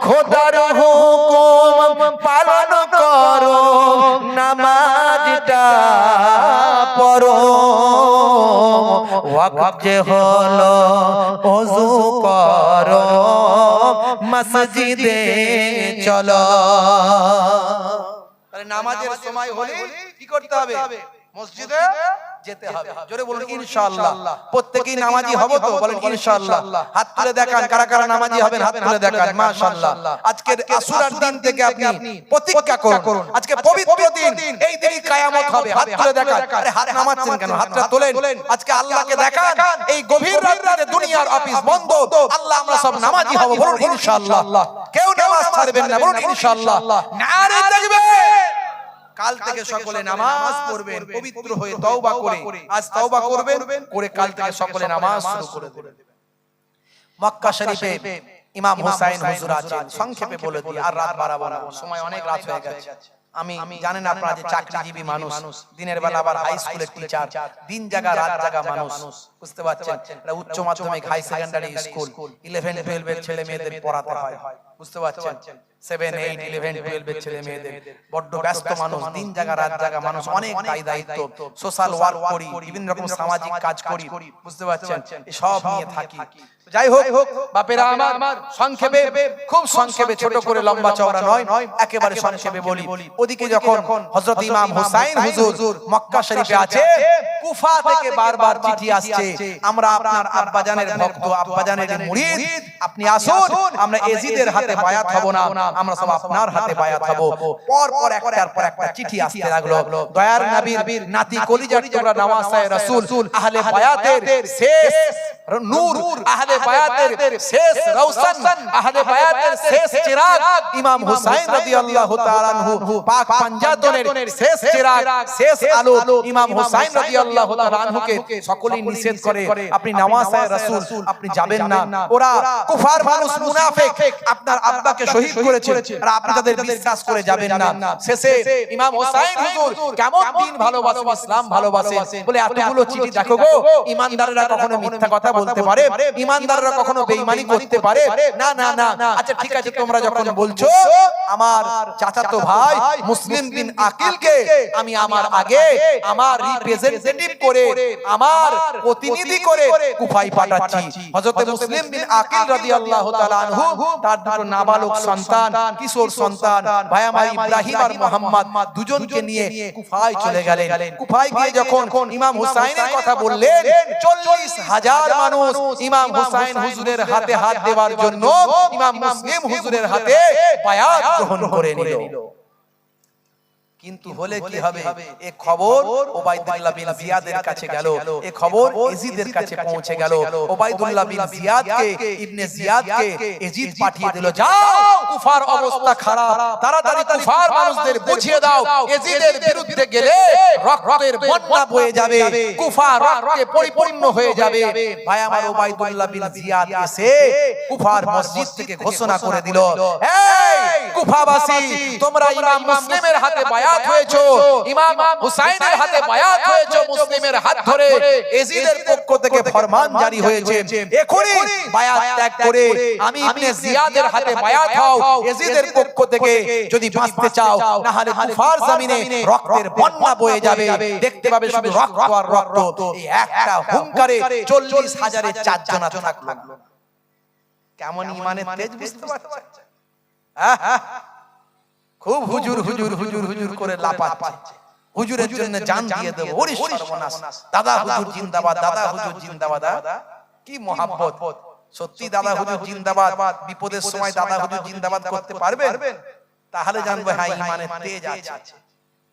খোদার হুকুম পালন করো, নামাজটা পড়ো। ওয়াক্ত যে হলো ওযু করো, মসজিদে চলো। তাহলে নামাজের সময় হলে কি করতে হবে? মসজিদে যেতে হবে। জোরে বলুন ইনশাআল্লাহ। প্রত্যেকই নামাজি হব তো? বলেন ইনশাআল্লাহ। হাত তুলে দেখান কারা কারা নামাজি হবেন, হাত তুলে দেখান। মাশাআল্লাহ। আজকের আশুরার দিন থেকে আপনি প্রতিজ্ঞা করুন, আজকে পবিত্র দিন, এই দিনই কিয়ামত হবে। হাত তুলে দেখান। আরে হাত নামাচ্ছেন কেন? হাতটা তোলেন। আজকে আল্লাহকে দেখান, এই গভীর রাতে দুনিয়ার অফিস বন্ধ, আল্লাহ আমরা সব নামাজি হব। বলুন ইনশাআল্লাহ। কেউ নামাজ ছাড়বেন না, বলুন ইনশাআল্লাহ। নারে তাকবীর। কাল থেকে সকলে নামাজ পড়বেন, পবিত্র হয়ে তওবা করে। আজ তওবা করবেন, করে কাল থেকে সকলে নামাজ শুরু করে দেবেন। মক্কা শরীফে ইমাম হুসাইন হুজুর আছেন, সংক্ষেপে বলে দিই, আর রাত বাড়াবো না, সময় অনেক রাত হয়ে গেছে। আমি জানেন আপনারা যে চাকরিজীবী মানুষ, দিনের বেলা আবার হাই স্কুলের টিচার, দিন জাগা রাত জাগা মানুষ, বুঝতে পারছেন? এটা উচ্চ মাধ্যমিক, হাই সেকেন্ডারি স্কুল, 11 12 এর ছেলে মেয়েদের পড়াতে হয়। বুঝতে পারছেন 7 8 11 12 এর ছেলে মেয়েদের বড্ড ব্যস্ত মানুষ, দিন জাগা রাত জাগা মানুষ, অনেক দায়িত্ব, সোশ্যাল ওয়ার্ক করি, বিভিন্ন রকম সামাজিক কাজ করি, বুঝতে পারছেন, এই সব নিয়ে থাকি। যাই হোক বাপেরা আমার, সংক্ষেপে, খুব সংক্ষেপে, ছোট করে লম্বা চওড়া নয়, একেবারে সংক্ষেপে বলি। ওদিকে যখন হযরত ইমাম হুসাইন হুজুর মক্কা শরীফে আছে, কুফা থেকে বারবার চিঠি আসছে, আমরা আপনার আব্বাজানের ভক্ত, আব্বাজানের মুরিদ, আপনি আসুন, আমরা এজিদের হাতে বায়াত হব না, আমরা সব আপনার হাতে বায়াত হব। পর পর একটার পর একটা চিঠি আসতে লাগলো। দয়ার নবীর নাতি কলিজার টুকরা নওয়াসায়ে রাসূল, আহলে বায়াতের শেষ নূর, আহলে বায়াতের শেষ রওশন, আহলে বায়াতের শেষ চিরাগ ইমাম হুসাইন রাদিয়াল্লাহু তাআলা আনহু, পাক পাঞ্জাতনের শেষ চিরাগ, শেষ আলো ইমাম হুসাইন রাদিয়াল্লাহু তাআলা আনহুকে সকলেই নিষেধ করে, আপনি নওয়াসায়ে রাসূল আপনি যাবেন না, ওরা কুফার মানুষ, মুনাফিক, আপনার আব্বাকে শহীদ করেছে আর আপনি তাদের বিশ্বাস করে যাবেন না। শেষে ইমাম হুসাইন হুজুর কেমন দিন ভালোবাসেন, ইসলাম ভালোবাসেন বলে এতগুলো চিঠি, দেখো গো, ঈমানদাররা কখনো মিথ্যা কথা বলতে পারে, ঈমানদাররা কখনো বেঈমানি করতে পারে না, না না। আচ্ছা ঠিক আছে, তোমরা যখন বলছো আমার চাচাতো ভাই মুসলিম বিন আকিলকে আমি আমার আগে আমার রিপ্রেজেন্টেটিভ করে, আমার প্রতিনিধি করে কুফায় পাঠাচ্ছি। হযরত মুসলিম বিন আকিল রাদিয়াল্লাহু তাআলা আনহু তার দুটো নাবালক সন্তান, কিশোর সন্তান, ভাই আমার ইব্রাহিম আর মুহাম্মদ, দুজনকে নিয়ে কুফায় চলে গেলেন। কুফায় গিয়ে যখন ইমাম হুসাইনের কথা বললেন, 40,000 মানুষ ইমাম হুসাইন হুজুরের হাতে হাত দেওয়ার জন্য ইমাম মুসলিম হুজুরের হাতে বায়াত গ্রহণ করে নিল। কিন্তু হলে কি হবে, এই খবর ওবাইদুল্লাহ বিন জিয়াদের কাছে গেল, এই খবর এজিদের কাছে পৌঁছে গেল। ওবাইদুল্লাহ বিন জিয়াদকে, ইবনে জিয়াদকে এজিদ পাঠিয়ে দিল, যাও কুফার অবস্থা খারাপ, তাড়াতাড়ি কুফার মানুষদের বুঝিয়ে দাও, এজিদের বিরুদ্ধে গেলে রক্তের বন্যা বয়ে যাবে, কুফা রক্তে পরিপূর্ণ হয়ে যাবে। ভাই আমার ওবাইদুল্লাহ বিন জিয়াদ এসে কুফার মসজিদ থেকে ঘোষণা করে দিল, এই কুফাবাসী, তোমরা ইমাম মুসলিমের হাতে বায়াত হয়েছো, ইমাম হুসাইনের হাতে বায়াত হয়েছো, মুসলিমের হাত ধরে এজিদের পক্ষ থেকে ফরমান জারি হয়েছে, এখনই বায়াত ত্যাগ করে আমি ইবনে জিয়াদের হাতে বায়াত হও, এজিদের পক্ষ থেকে যদি বাঁচতে চাও, না হলে কুফার জমিনে রক্তের বন্যা বয়ে যাবে, দেখতে পাবে শুধু রক্ত আর রক্ত। এই একটা হুঙ্কারে 40,000-এ 4 জন থাকলো। কেমন ঈমানের তেজ বুঝতে পারছেন? খুব হুজুর হুজুর হুজুর হুজুর করে লাপাচ্ছে, হুজুরের জন্য জান দিয়ে দেব, ওরে সর্বনাশ, দাদা হুজুর জিন্দাবাদ, দাদা হুজুর জিন্দাবাদ। কি মহাব্বত, সত্যি দাদা হুজুর জিন্দাবাদ, বিপদের সময় দাদা হুজুর জিন্দাবাদ করতে পারবেন, তাহলে জানবো হ্যাঁ ঈমানের তেজ আছে,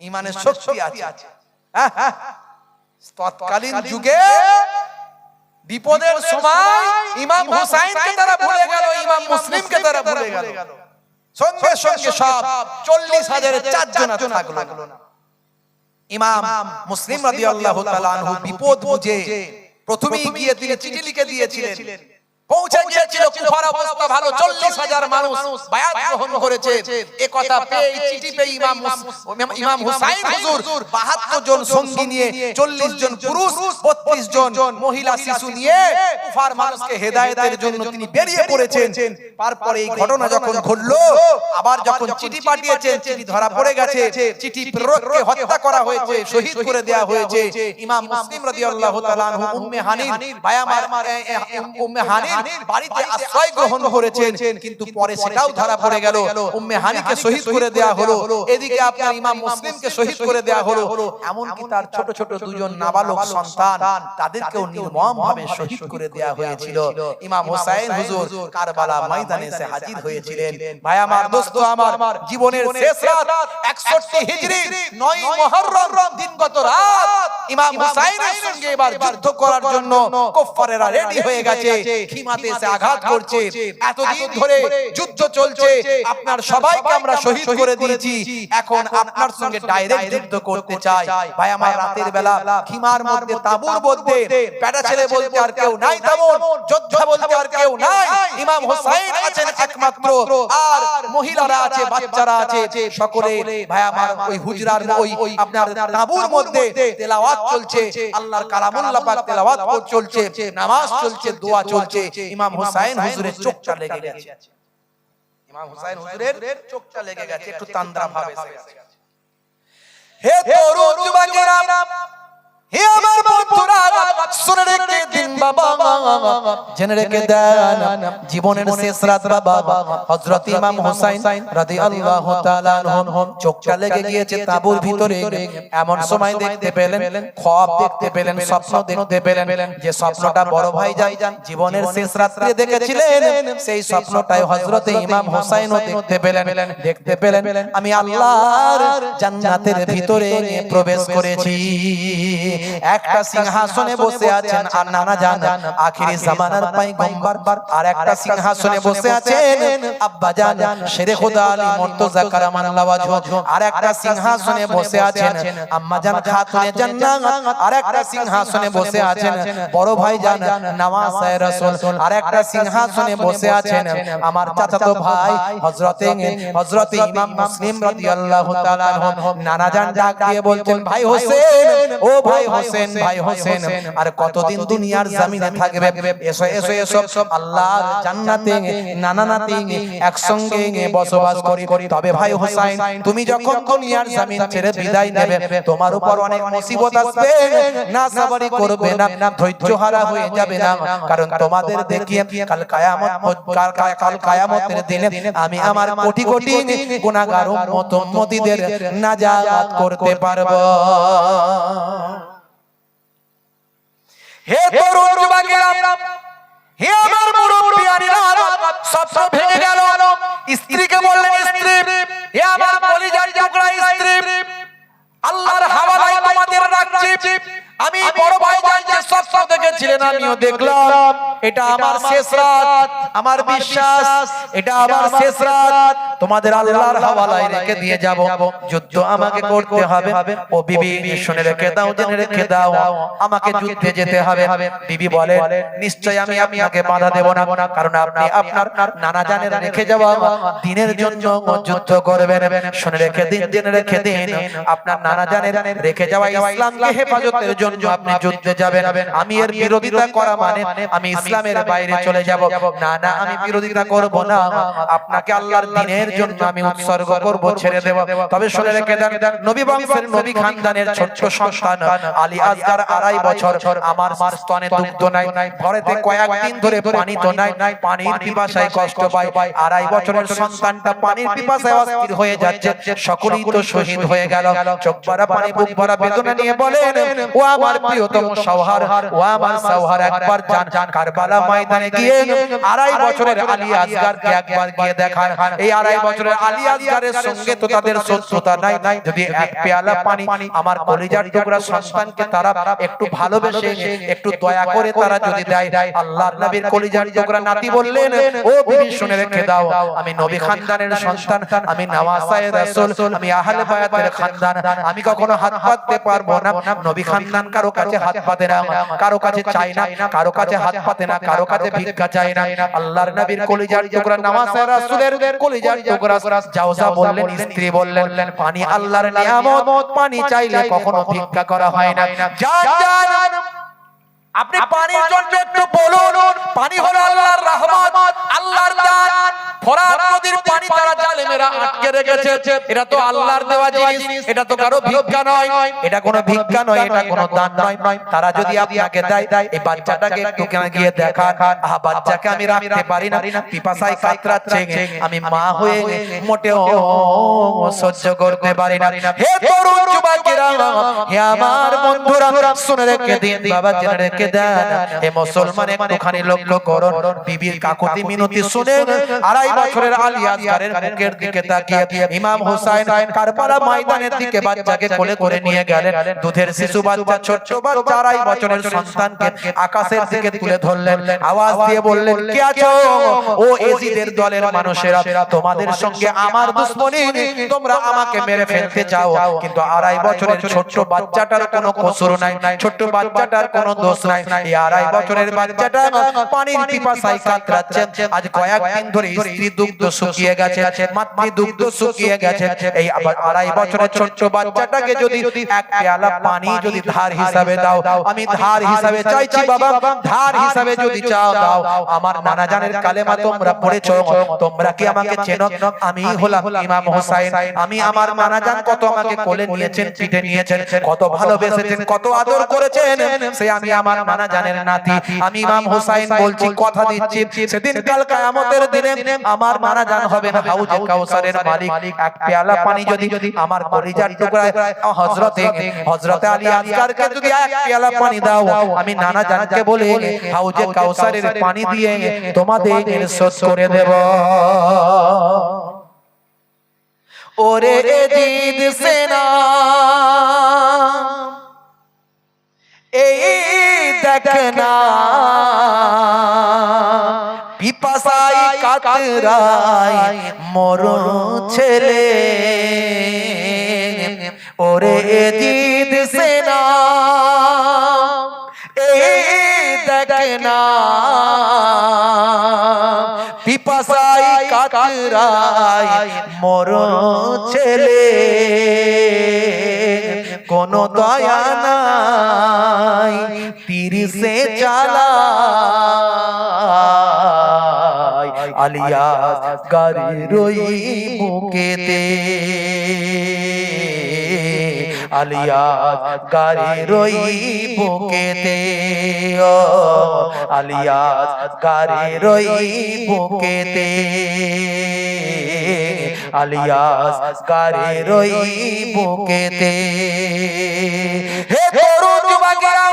ঈমানের শক্তি আছে। তৎকালীন যুগে বিপদের সময় ইমাম হুসাইনকে তারা ভুলে গেল, ইমাম মুসলিমকে তারা ভুলে গেল, সঙ্গে সঙ্গে সব 40,000-এ 4 জন থাকলো না। ইমাম মুসলিম রাদিয়াল্লাহু তাআলা আনহু বিপদ বুঝে প্রথমেই গিয়ে তিনি চিঠি লিখে দিয়েছিলেন, পৌঁছে গিয়েছিল কুফার অবস্থা ভালো, 40,000 মানুষ বায়াত গ্রহণ করেছে। এই কথা পেয়ে, চিঠি পেয়ে ইমাম হুসাইন হুজুর 72 জন সঙ্গী নিয়ে, 40 জন পুরুষ, 32 জন মহিলা শিশু নিয়ে কুফার মানুষকে হেদায়েতের জন্য তিনি বেরিয়ে পড়েছেন। তারপরে এই ঘটনা যখন ঘটলো, আবার যখন চিঠি পাঠিয়েছেন, চিঠি ধরা পড়ে গেছে, চিঠি প্রেরককে হত্যা করা হয়েছে, শহীদ করে দেয়া হয়েছে। ইমাম মুসলিম রাদিয়াল্লাহু তাআলা আনহু উম্মে হানির, ভাই আমার উম্মে হানির বাড়িতে আশ্রয় গ্রহণ করেছেন, কিন্তু পরে সেটাও ধরা পড়ে গেল, উম্মে হানিকে শহীদ করে দেয়া হলো, এদিকে আপনার ইমাম মুসলিমকে শহীদ করে দেয়া হলো, এমনকি তার ছোট ছোট 2 জন নাবালক সন্তান, তাদেরকেও নির্মম ভাবে শহীদ করে দেয়া হয়েছিল। ইমাম হুসাইন হুজুর কারবালা ময়দানে এসে হাজির হয়েছিলেন। ভাই আমার, দোস্ত আমার, জীবনের শেষ রাত 61 হিজরি 9 মুহররম দিনগত রাত, ইমাম হুসাইনের সঙ্গে এবার যুদ্ধ করার জন্য কুফারেরা রেডি হয়ে গেছে, খিমাতে এসে আঘাত করছে। এতদিন ধরে যুদ্ধ চলছে, আপনার সবাইকে আমরা শহীদ করে দিয়েছি, এখন আপনার সঙ্গে ডাইরেক্ট যুদ্ধ করতে চাই। ভাই আমার, রাতের বেলা খিমার মধ্যে, তাঁবুর মধ্যে পেটা ছেলে বলতে আর কেউ নাই, তেমন যোদ্ধা বলতে আর কেউ নাই, ইমাম হুসাইন আছেন একমাত্র, আর মহিলারা আছে, বাচ্চারা আছে, সকলে ভাই আমার ওই হুজরার ওই আপনার তাঁবুর মধ্যে তেলাওয়াত চলছে, আল্লাহর কালামুল্লাহ পাক তেলাওয়াত চলছে, নামাজ চলছে, দোয়া চলছে। ইমাম হুসাইন হুজুরের চোখটা লেগে গেছে। ইমাম হুসাইন হুজুরের চোখটা লেগে গেছে, একটু তান্দ্রা ভাব এসে গেছে। হে তরুণ যুবকেরা, হে আমার বন্ধুরা, শুনে রেখে দিন বাবা, জেনে রেখে দেন, জীবনের শেষ রাত বাবা হযরত ইমাম হুসাইন রাদিয়াল্লাহু তাআলা আনহু চোখটা লেগে গিয়েছে তাঁবুর ভিতরে। এমন সময় দেখতে পেলেন, খ্বাব দেখতে পেলেন, স্বপ্ন দেখতে পেলেন, যে স্বপ্নটা বড় ভাইজান জীবনের শেষ রাত্রে দেখেছিলেন, সেই স্বপ্নটাই হযরত ইমাম হুসাইনও দেখতে পেলেন। দেখতে পেলেন আমি আল্লাহর জান্নাতের ভিতরে প্রবেশ করেছি, একটা সিংহাসনে বসে আছেন আর নানা জান আখিরি জামানার পয়গম্বর, আর একটা সিংহাসনে বসে আছেন আব্বা জান শেরে খোদা আলী মুর্তজা কারামাল্লাহু ওয়াজহু, আর একটা সিংহাসনে বসে আছেন আম্মা জান খাতুনে জান্নাত, আর একটা সিংহাসনে বসে আছেন বড় ভাই জান নওয়াজে রাসূল, আর একটা সিংহাসনে বসে আছেন আমার চাচাতো ভাই হযরতে ইমাম মুসলিম রাদিয়াল্লাহু তাআলা আনহু। নানা জান ডাক দিয়ে বলছেন, ভাই হোসেন, ও ভাই হোসেন, ভাই হোসেন, আর কতদিন দুনিয়ার জমিনে থাকবে? এসো এসো এসো, আল্লাহর জান্নাতে নানা নাতি একসঙ্গে বসবাস করি। তবে ভাই হোসেন, তুমি যখন দুনিয়ার জমিন ছেড়ে বিদায় নেবে, তোমার উপর অনেক মুসিবত আসবে, না সবরি করবে না, ধৈর্য হারা হয়ে যাবে না, কারণ তোমাদের দেখিয়ে কাল কিয়ামতের দিনে আমি আমার কোটি কোটি গুনাহগার উম্মতীদের নাজাত করতে পারবো। হে তরুণ যুবকেরা, হে আমার মুরব্বিয়ানেরা, স্বপ্ন ভেঙে গেল। স্ত্রীকে বললেন, স্ত্রী, হে আমার কলিজার টুকরা স্ত্রী, আল্লাহর হাওয়ালায় তোমাদের রাখছি, আমি বড় ভাইজান যে স্বপ্ন দেখেছিলেন আমিও দেখলাম, এটা আমার শেষ রাত, আমার বিশ্বাস এটা আমার শেষ রাত, তোমাদের আল্লাহর হাওয়ালায় রেখে দিয়ে যাব, যুদ্ধ আমাকে করতে হবে। ও বিবি, শুনে রেখে দাও, জেনে রেখে দাও, আমাকে যুদ্ধে যেতে হবে। বিবি বলে, নিশ্চয় আমি আপনাকে বাধা দেব না, কারণ আপনি আপনার নানা জানের রেখে যাওয়া দ্বীনের জন্য যুদ্ধ করবেন। শুনে রেখে দিন, জেনে রেখে দিন, আপনার নানা জানের রেখে যাওয়া ইসলামকে হেফাজতের জন্য আপনি যুদ্ধে যাবেন। আমি এর বিরোধিতা করা মানে আমি ইসলামের বাইরে চলে যাব না, না, আমি বিরোধিতা করব না, আপনাকে আল্লাহর দ্বীনের জন্য আমি উৎসর্গ করব, ছেড়ে দেব। তবে শুনে রেখে দেন, নবী বংশের নবী খানদানের ছোট্ট সন্তান আলী আসগার 2.5 বছর, আমার স্তনে দুগ্ধ নাই, ঘরেতে কয়েকদিন ধরে পানি তো নাই, পানির পিপাসায় কষ্ট পায়। 2.5 বছরের সন্তানটা পানির পিপাসায় অস্থির হয়ে যাচ্ছে, সকলেই তো শহীদ হয়ে গেল। চোখ ভরা পানি, বুক ভরা বেদনা নিয়ে বলেন, ও আমার প্রিয়তম সওহার, ও আমার সওহার, একবার যান কারবালা ময়দানে গিয়ে 2.5 বছরের আলী আসগারকে একবার গিয়ে দেখান। এই 2.5 বছরের আলী আসগারের সঙ্গে তো তাদের শত্রুতা নাই, যদি এক পেয়ালা পানি আমার কলিজার টুকরা সন্তানকে তারা একটু ভালোবেসে, একটু দয়া করে তারা যদি দেয়। আল্লাহর নবীর কলিজার টুকরা নাতি বললেন, ও বিবি, শুনে রেখে দাও, আমি নবী খানদানের সন্তান, আমি নওয়াসায়ে রাসূল, আমি আহলে বায়াতের খানদান, আমি কখনো হাত পাততে পারবো না। নবী খানদান কারো কাছে হাত পাতে না, কারো কাছে চাই না, কারো কাছে হাত পাতে না, কারো কাছে ভিক্ষা চাই না। আল্লাহর নবীর কলিজার টুকরা নওয়াসায়ে রাসূলের কলিজার টুকরা জাওজা বললেন, স্ত্রী বললেন, পানি আল্লাহর নিয়ামত, পানি চাইলে কখনো ভিক্ষা করা হয় না। যান, আপনি পানির জন্য একটু বলুন, পানি হলো আল্লাহর রহমত, আল্লাহর দান। ফোরাত নদীর পানি তারা জালেমেরা আটকে রেখেছে, এটা তো আল্লাহর দেওয়া জিনিস, এটা তো কারো ভিক্ষা নয়, এটা কোনো ভিক্ষা নয়, এটা কোনো দান নয়। তারা যদি আপনাকে দেয়, এই বাচ্চাটাকে একটু গিয়ে দেখান, আহা, বাচ্চাকে আমি রাখতে পারি না, পিপাসায় কাতরাচ্ছে, আমি মা হয়ে মোটেও সহ্য করতে পারি না। হে তরুণ যুবকেরা, হে আমার বন্ধুরা, শুনে রেখে দিন বাবা, জেনে রেখে দেন, হে মুসলমান, একটুখানি লক্ষ্য করুন, বিবির কাকুতি মিনতি শুনে 2.5 বছরের আলী আসগারের মুখের দিকে তাকিয়ে ইমাম হুসাইন কারবালা ময়দানের দিকে বাচ্চাকে কোলে করে নিয়ে গেলেন। দুধের শিশু বাচ্চা, ছোট্ট বাচ্চা, 2.5 বছরের সন্তানকে আকাশের দিকে তুলে ধরলেন, আওয়াজ দিয়ে বললেন, কে আছো? ও এজিদের দলের মানুষেরা, তোমাদের সঙ্গে আমার দুশমনি, তোমরা আমাকে মেরে ফেলতে চাও, কিন্তু 2.5 বছরের ছোট্ট বাচ্চাটার কোনো কসুর নাই, ছোট্ট বাচ্চাটার কোনো দোষ নাই। এই 2.5 বছরের বাচ্চাটা পানির পিপাসায় কাতরাচ্ছে, আজ কয়েকদিন ধরে স্ত্রী দুগ্ধ শুকিয়ে গেছে, মাতৃদুগ্ধ শুকিয়ে গেছে, এই আবার 2.5 বছরের ছোট্ট বাচ্চাটাকে যদি এক পেয়ালা পানি যদি ধার হিসাবে দাও, আমি ধার হিসাবে চাইছি বাবা, ধার হিসাবে যদি চাও দাও। আমার নানা জানের কালেমা তোমরা পড়েছো, তোমরা কি আমাকে চেনো? আমি হলাম ইমাম হোসাইন। আমি আমার নানা জান কত আমাকে কোলে নিয়েছেন, পিঠে নিয়েছেন, কত ভালোবেসেছেন, কত আদর করেছেন, সে আমি আমার নানা জানের নাতি। আমি ইমাম হোসাইন বলছি, কথা দিচ্ছি, সেদিন কাল কিয়ামতের দিনে আমার নানা জান হবেন হাউজে কাউসারের মালিক। এক পেয়ালা পানি যদি আমার কলিজার টুকরায় হযরতে আলী আসগরকে যদি এক পেয়ালা পানি দাও, আমি নানা জানকে বলে হাউজে কাউসারের পানি দিয়ে তোমাদের শোধ করে দেব। ওরে জিদ সেনা এই দেখনা পিপাসায় কাতরায় মোর ছেলে, ওরে জিদ সেনা এই দেখনা পিপাসায় কাতরায় মোর ছেলে, কোন দয়া নাই তিরিশে চালায় আলিয়াস গাড়ির ওই বুকেতে, আলিয়াস গাড়ির ওই বুকেতে, ও আলিয়াস গাড়ির ওই বুকেতে, আলিয়াস গাড়ির ওই বুকেতে। হে তরুণ যুবকেরা,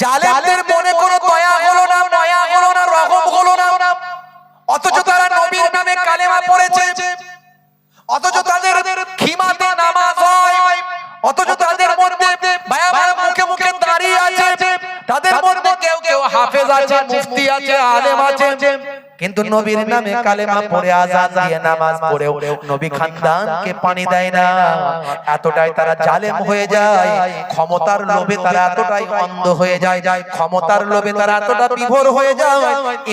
জালেমদের মনে কোনো দয়া হলো না, মায়া হলো না, রহম হলো না, অথচ তারা নবীর নামে কালেমা পড়েছে, অথচ তাদের খিমাতে নামাজ হয়, অথচ তাদের মধ্যে বায়াবার মুখে মুখে দাঁড়িয়ে আছে, তাদের মধ্যে কেউ কেউ হাফেজ আছে, মুফতি আছে, আলেম আছে, কিন্তু নবীর নামে কালেমা পড়ে আযান দিয়ে নামাজ পড়েও নবী খানদানকে পানি দেয় না। এতটাই তারা জালেম হয়ে যায়, ক্ষমতার লোভে তারা এতটাই অন্ধ হয়ে যায়, ক্ষমতার লোভে তারা এতটা বিভোর হয়ে যায়।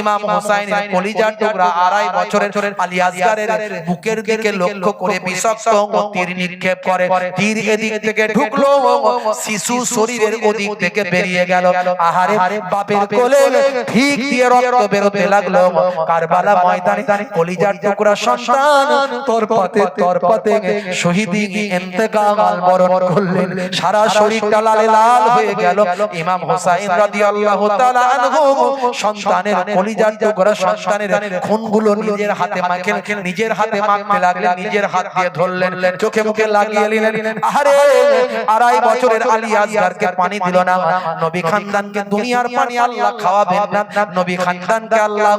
ইমাম হোসাইনের কলিজার টুকরা 2.5 বছরের আলী আসগরের বুকের দিকে লক্ষ্য করে বিষাক্ত তীর নিক্ষেপ করে, তীর এদিক থেকে ঢুকলো, শিশু শরীরের ওদিক থেকে বেরিয়ে গেল। আহারে বাপের কোলে ঠিক দিয়ে রক্ত বেরোতে লাগলো। কারবালা ময়দানে কলিজার টুকরা সন্তান তরপাতে শহীদি ইন্তেকাল বরণ করলেন, সারা শরীরটা লালে লাল হয়ে গেল। ইমাম হোসাইন রাদিয়াল্লাহু তাআলা আনহু সন্তানের কলিজার টুকরা সন্তানের খুনগুলো নিজের হাতে মাখেন, নিজের হাতে মাখতে লাগলেন, নিজের হাত দিয়ে ধরলেন, চোখে মুখে লাগিয়ে নিলেন। আহারে 2.5 বছরের আলী আসগরকে পানি দিল না, নবী খানদানকে দুনিয়ার পানি আল্লাহ খাওয়াবেন না, নবী খানদানকে আল্লাহ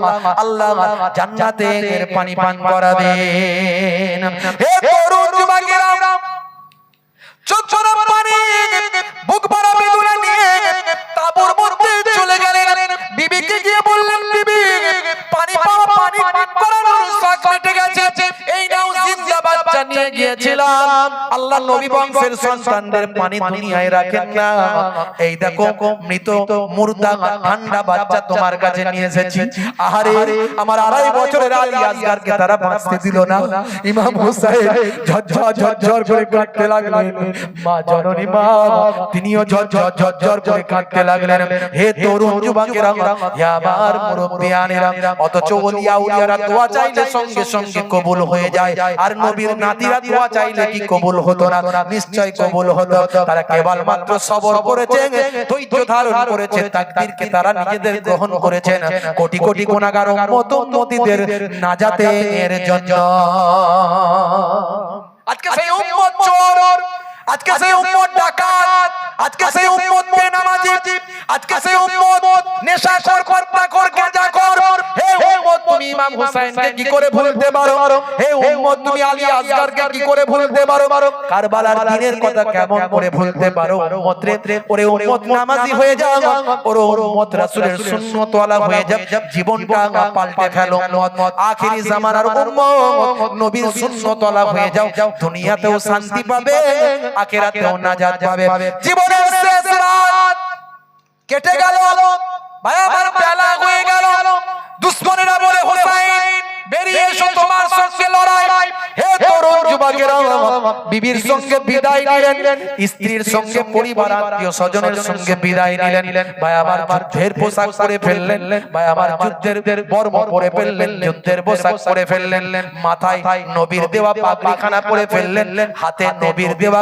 জান্নাতের পানি পান করাবেন। হে তরুণ যুবকেরা, চোখ ভরা পানি বুক ভরা বেদনা নিয়ে তাঁবুর মধ্যে চলে গেলেন। বিবিকে গিয়ে বললেন, বিবি পানি পাওয়া, পানি পান করানোর শখ মিটে গেছে, এই নাও জিন্দা বাচ্চা নিয়ে গিয়েছিলাম। আল্লাহ নবী বংশের সন্তানদের পানি দুনিয়ায় রাখেন না, এই দেখো মৃত মুর্দা ঠান্ডা বাচ্চা তোমার কাছে নিয়ে এসেছি। আহারে আমার 2.5 বছরের আলী আসগরকে তারা বাঁচতে দিল না। ইমাম হোসেন ঝরঝর করে কাঁদতে লাগলেন, মা জননী মা তিনিও ঝরঝর করে কাঁদতে লাগলেন। হে তরুণ যুবকেরা, হে আমার মুরব্বিয়ানেরা, অথচ ওলিয়া উলিয়ারা দোয়া চাইলে সঙ্গে সঙ্গে কবুল হয়ে যায়, আর নবীর নাতিরা দোয়া চাইলে কি কবুল হতো না? নিশ্চয় কবুল হতো। তারা কেবল মাত্র সবর করেছে, ধৈর্য ধারণ করেছে, তাকদীরকে তারা নিজেদের গ্রহণ করেছেন কোটি কোটি গুনাহগার উম্মত উম্মতীদের নাজাতের জন্য। আজকে সেই উম্মত চোর, আজকে সেই উম্মত ডাকাত, আজকে সেই উম্মত বেনামাজি, আজকে সেই উম্মত নেশাখোর, কর্তাখোর, গাঁজাখোর। হে উম্মত, তুমি ইমাম হোসেনকে কি করে ভুলতে পারো? হে উম্মত, তুমি আলী আসগরকে কি করে ভুলতে পারো? কারবালার দিনের কথা কেমন করে ভুলতে পারো? উম্মত রে, ওরে উম্মত নামাজি হয়ে যাও, ওরে উম্মত রাসূলের সুন্নাত ওয়ালা হয়ে যাও, জীবনটা পাল্টে ফেলো। উম্মত আখিরি জামানার উম্মত নবীর সুন্নাত ওয়ালা হয়ে যাও, দুনিয়াতেও শান্তি পাবে, আখিরাতেও নাজাত পাবে। জীবনের শেষ রাত কেটে গেল, ভাই আমার বেলা হয়ে গেল, দুশমনেরা বলে হোসেন বেরিয়ে এসো, তোমার সঙ্গে যুবকেরা বিবির সঙ্গে বিদায় নিলেন, স্ত্রীর সঙ্গে পরিবার আত্মীয় স্বজনের সঙ্গে বিদায় নিলেন। ভাই আমার যুদ্ধের পোশাক পরে ফেললেন, ভাই আমার যুদ্ধের বর্ম পরে ফেললেন, যুদ্ধের পোশাক পরে ফেললেন, মাথায় নবীর দেওয়া পাগড়িখানা পরে ফেললেন, হাতে নবীর দেওয়া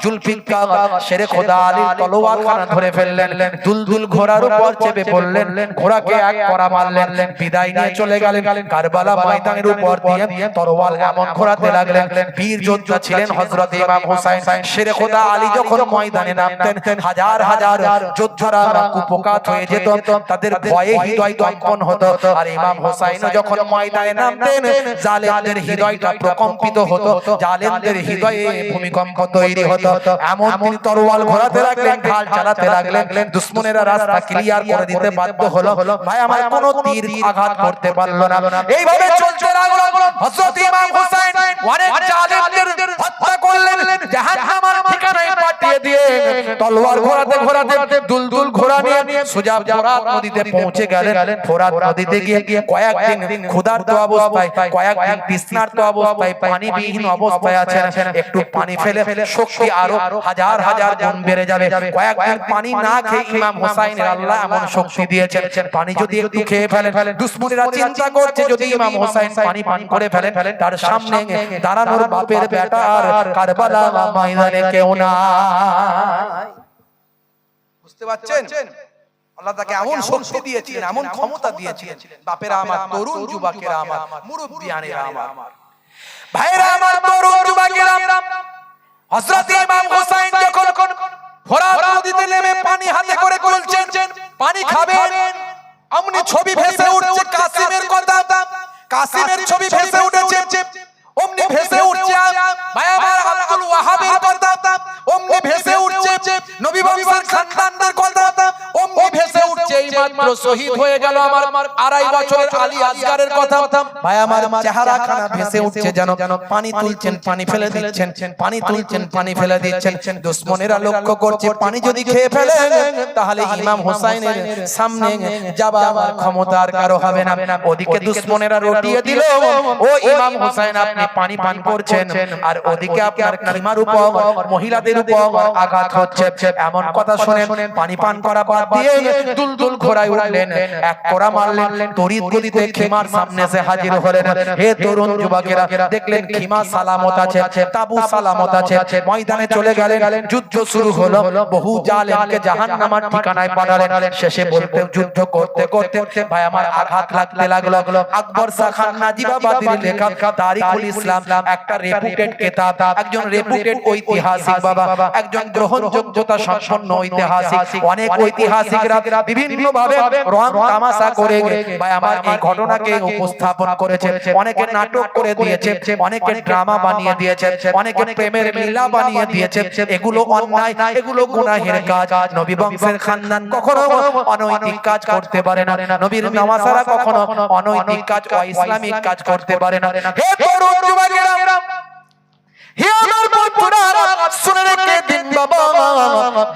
জুলফিকার শেরে খোদা আলীর তলোয়ারখানা ধরে ফেললেন, দুলদুল ঘোড়ার উপর চেপে পড়লেন, ঘোড়াকে এক করা মারলেন, বিদায় নিয়ে চলে গেলেন কারবালা ময়দানের উপর দিয়ে তরোয়াল এমন ঘোরাতে লাগলেন। বীর যোদ্ধা ছিলেন হযরত ইমাম হুসাইন। শেরে খোদা আলী যখন ময়দানে নামতেন হাজার হাজার যোদ্ধারা কুপকাত হয়ে যেত, তাদের ভয়ে হৃদয় কম্পন হতো। আর ইমাম হুসাইন যখন ময়দানে নামতেন জালেমদের হৃদয়টা প্রকম্পিত হতো, জালেমদের হৃদয়ে ভূমিকম্প তৈরি হতো। এমন তিনি তরোয়াল ঘোরাতে লাগলেন, ঢাল চালাতে লাগলেন, দুশমনেরা রাস্তা ক্লিয়ার করে দিতে বাধ্য হলো। ভাই আমার কোনো তীর আঘাত করতে পারলো না। এইভাবে চলতে লাগলো। হযরত ইমাম হুসাইন অনেক জালেমদের হত্যা করলেন, জাহান্নামের ঠিকানায় পাঠিয়ে দিয়ে তলোয়ার ঘোরাতে ঘোরাতে দুলদুল ঘোড়া নিয়ে সোজা ফোরাত নদীতে পৌঁছে গেলেন। ফোরাত নদীতে গিয়ে কয়েকদিন ক্ষুধার্ত অবস্থায়, কয়েকদিন তৃষ্ণার্ত অবস্থায়, পানিবিহীন অবস্থায় আছেন। একটু পানি ফেলে শক্তি আরো হাজার হাজার গুণ বেড়ে যাবে। কয়েকদিন পানি না খেয়ে ইমাম হুসাইনের আল্লাহ এমন শক্তি দিয়েছেন, পানি যদি একটু খেয়ে ফেলেন, দুশমনেরা চিন্তা করছে যদি ইমাম হুসাইন পানি পান করে ফেলেন তার সামনে দাঁড়ানোর বাপের বেটা আর কারবালা ময়দানে কেউ নাই। বুঝতে পারছেন? আল্লাহ তাকে এমন শক্তি দিয়েছিলেন, এমন ক্ষমতা দিয়েছিলেন। বাপেরা আমার, তরুণ যুবকেরা আমার, মুরব্বিয়ানেরা আমার, ভাইরা আমার, তরুণ যুবকেরা, হযরত ইমাম হুসাইন যখন ফোরাত নদীতে নেমে পানি হাতে করে চলছেন, পানি খাবেন, অমনি ছবি ভেসে উঠছে কাসিমের কথা, কাসিমের ছবি ভেসে উঠেছে, অমনি ভেসে উঠছে ভাই আমার আব্দুল ওয়াহাবের কথা, অমনি ভেসে উঠছে নবী বংশের খানদানদের কথা, অমনি ভেসে উঠছে এই মাত্র শহীদ হয়ে গেল আমার 2.5 বছরের আলী আসগারের কথা। ভাই আমার চেহারাখানা ভেসে উঠছে, যেন পানি তুলছেন, পানি ফেলে দিচ্ছেন, পানি তুলছেন, পানি ফেলে দিচ্ছেন। দুশমনেরা লক্ষ্য করছে পানি যদি খেয়ে ফেলেন তাহলে ইমাম হুসাইনের সামনে যাবা আমার ক্ষমতা আর কারো হবে না। ওদিকে দুশমনেরা রটিয়ে দিল, ও ইমাম হুসাইন আপনি পানি পান করছেন, আর ওদিকে আপনার খিমার উপর, মহিলাদের উপর আঘাত হচ্ছে। এমন কথা শুনে পানি পান করা বাদ দিয়ে দুলদুল ঘোড়ায় উঠলেন, এক কোড়া মারলেন, তড়িৎ গতিতে খিমার সামনে এসে হাজির হলেন। হে তরুণ যুবকেরা, দেখলেন খিমা সালামত আছে, তাবু সালামত আছে, ময়দানে চলে গেলেন, যুদ্ধ শুরু হলো। বহু জালেমকে জাহান্নামের ঠিকানায় পাঠালেন। শেষে বলতে যুদ্ধ করতে করতে ভাই আমার আঘাত লাগতে লাগলো। আকবর শাহ খান নাজিবাবাদীর লেখা তারিখুল ইসলাম একটা রেপুটেড কিতাব, একজন রেপুটেড ঐতিহাসিক বাবা, একজন গ্রহণযোগ্যতা সম্পন্ন ঐতিহাসিক। অনেক ঐতিহাসিকরা বিভিন্ন ভাবে রং তামাশা করে ভাই আমার এই ঘটনাকে উপস্থাপন করেছে। অনেকে নাটক করে দিয়েছে, অনেকে ড্রামা বানিয়ে দিয়েছে, অনেকে প্রেমের লীলা বানিয়ে দিয়েছে। এগুলো অন্যায়, এগুলো গুনাহের কাজ। নবী বংশের খানদান কখনো অনৈতিক কাজ করতে পারে না, নবীর নামাজারা কখনো অনৈতিক কাজ, অইসলামিক কাজ করতে পারে না। হে তরুণ যুবকেরা, হে আমার বন্ধুরা, শুনে রেখে দিন বাবা,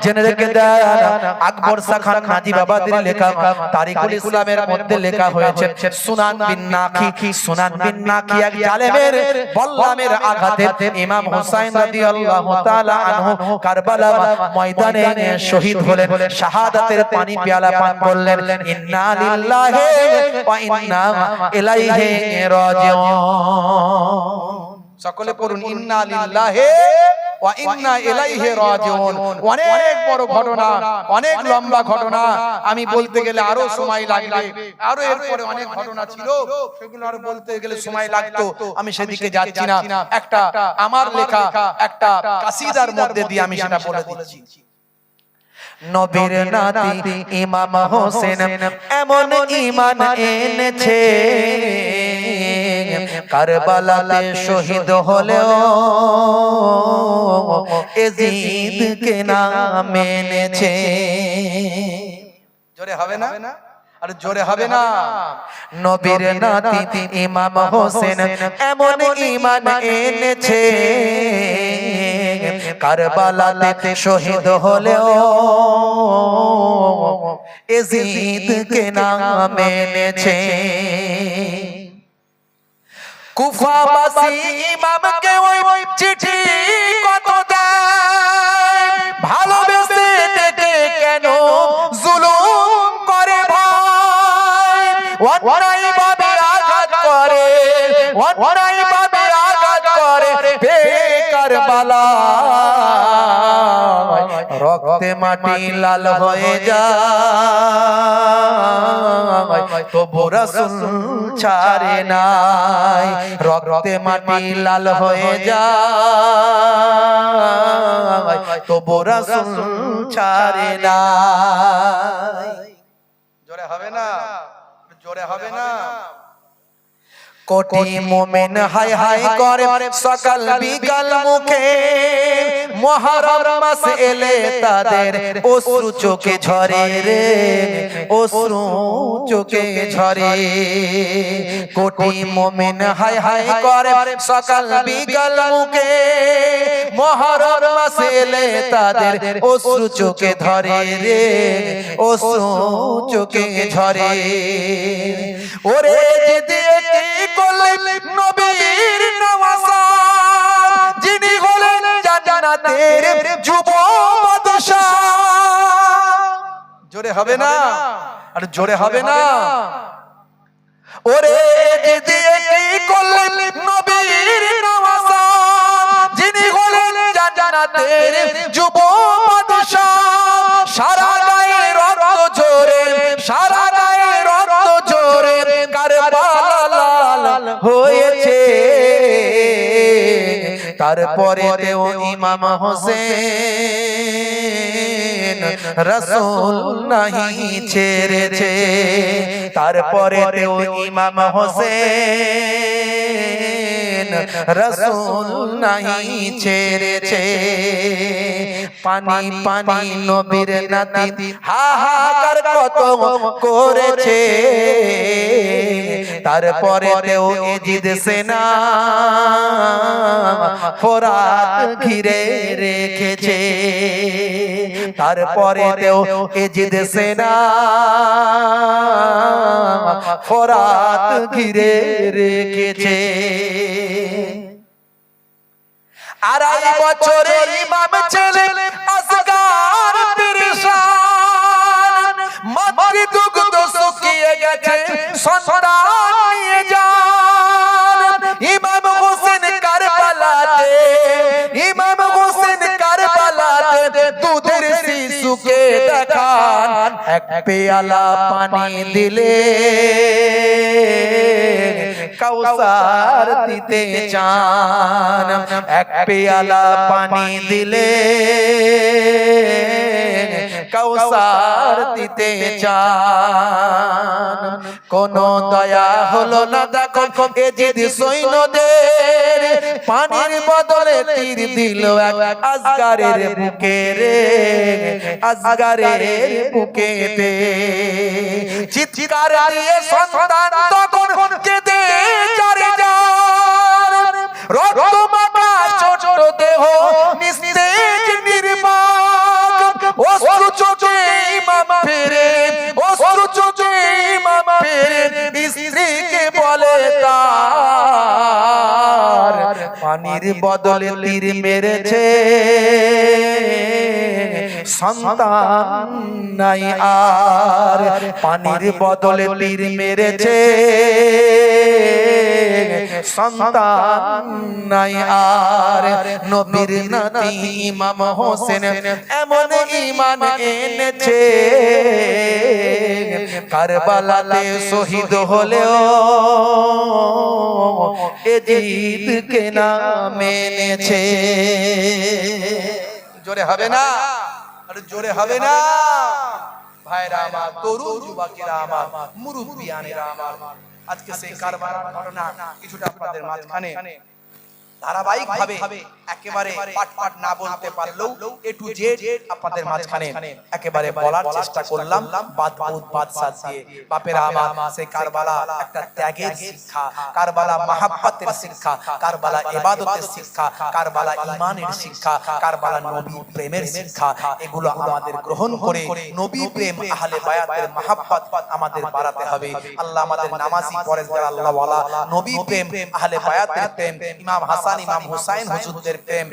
জেনে রেখে দেন। আকবর শাহ খান নাজিবাবাদের লেখা তারিখুল ইসলামের মধ্যে লেখা হয়েছে সুনান বিন নাকি, সুনান বিন নাকি এক জালেমের বল্লামের আঘাতে ইমাম হুসাইন রাদিয়াল্লাহু তাআলা আনহু কারবালা ময়দানে শহীদ হলেন, শাহাদাতের পানি পেয়ালা পান করলেন। ইন্না লিল্লাহি ওয়া ইন্না ইলাইহি রাজিউন। সকলে পড়ুন ইন্না লিল্লাহি ওয়া ইন্না ইলাইহি রাজিউন। অনেক বড় ঘটনা, অনেক লম্বা ঘটনা, আমি বলতে গেলে আরো সময় লাগবে, আরো এরপরে অনেক ঘটনা ছিল, সেগুলো আরো বলতে গেলে সময় লাগতো, আমি সেদিকে যাচ্ছি না। একটা আমার লেখা একটা কাসিদার মধ্যে দিয়ে আমি সেটা বলে দিচ্ছি। নবীর নাতি ইমাম হোসেন এমন ঈমান এনেছে, কারবালাতে শহীদ হলেও এজিদকে না মেনেছে। জোরে হবে না? আর জোরে হবে না? নবীর নাতি ইমাম হোসেন এমন ঈমান এনেছে, কারবালাতে শহীদ হলেও এজিদকে না মেনেছে। কুফাবাসী ইমামকে ওই চিঠি কত দেয়, ভালোবেসে ডেকে কেন জুলুম করে ভাই, অন্যায় ভাবে আঘাত করে, অন্যায় ভাবে আঘাত করে বেকার বালা, রক্তে মাটি লাল হয়ে যায় তবু রাসূল ছাড়ে নাই, রক্তে মাটি লাল হয়ে যায় তবু রাসূল ছাড়ে নাই। জোরে হবে না, জোরে হবে না। কোটি মুমিন হায় হায় করে সকাল বিকাল মুখে, মুহররম মাস এলে তাদের অশ্রু চোখে ঝরে রে, অশ্রু চোখে ঝরে। কোটি মুমিন হায় হায় করে সকাল বিকাল মুখে, মুহররম মাস এলে তাদের অশ্রু চোখে ধরে রে, অশ্রু চোখে ঝরে। ওরে দিয়ে কি করলেন নবীর নওয়াজা, যিনি হলেন জান্নাতের যুব বাদশা। জোরে হবে না, আর জোরে হবে না। ওরে দিয়ে কি করলেন নবীর নওয়াজা, যিনি হলেন জান্নাতের যুব বাদশা। সারা গায়ে রক্ত ঝরে, সারা গায়ে রক্ত ঝরে কারবালা লাল হয়েছে, তারপরে তেও ইমাম হোসেন রাসূল নাহি ছেড়েছে, তারপরে তেও ইমাম হোসেন রাসূল নাহি ছেড়েছে। পানি পানি নবীর নাতি হাহাকার কত করেছে, তারপরে তেও এজিদ সেনা ফোরাত ঘিরে রেখেছে, তারপরে তেও এজিদ সেনা ফোরাত ঘিরে রেখেছে। আড়াই বছরে ইমাম ছিলেন আসগার পেরেশান, মাতৃদুগ্ধ শুকিয়ে গেছে সন্তান নিয়ে যান। ইমাম হোসেন কারবালাতে, ইমাম হোসেন কারবালাতে দুধের শিশুকে দেখান, এক পেয়ালা পানি দিলে কাউসার দিতে চান, এক পেয়ালা পানি দিলে কাউসার দিতে চান। কোন দয়া হলো না দেখো এজিদ সৈন্যদের, পানির বদলে তীর দিল এক আসগারের বুকে রে, আসগারের বুকেতে। চিৎকার দিয়ে সন্তান তখন কেঁদে চারে যান, রক্ত মাখা ছোট দেহ নিস্তেজ নির্বাক, অশ্রু চোখে ইমাম ফিরে, অশ্রু চোখে ইমাম ফিরে স্ত্রীকে বলে তার, পানির বদলে তীর মেরেছে সন্তান নাই আর, পানির বদলে তীর মেরেছে সন্তান নাই আর। নবীর নাতি ইমাম হোসেন এমন ঈমান এনেছে, কারবালাতে শহীদ হলেও এজিদকে না মেনেছে। জোরে হবে না, আর জোরে হবে না। ভাইরা আমার, তরুণ যুবকেরা আমার, মুরব্বিয়ানেরা আমার, আজকে সেই কারবালার ঘটনা কিছুটা আপনাদের মাঝখানে ধারাবাহিকভাবে একেবারে পাট না বলতে পারলেও এ টু জেড আপনাদের মাঝখানে একেবারে বলার চেষ্টা করলাম বাদ সাদ দিয়ে। বাপেরা আমার, সেই কারবালা একটা ত্যাগের শিক্ষা, কারবালা মাহাব্বতের শিক্ষা, কারবালা ইবাদতের শিক্ষা, কারবালা ঈমানের শিক্ষা, কারবালা নবী প্রেমের শিক্ষা। এগুলো আমাদের গ্রহণ করে নবী প্রেম, আহলে বায়াতের মাহাব্বত আমাদের বাড়াতে হবে। আল্লাহ আমাদের নামাজি পরেজগার আল্লাহ ওয়ালা নবী প্রেম, আহলে বায়াতের প্রেম, ইমাম হাসান ইমাম হুসাইন হুজুরদের প্রেম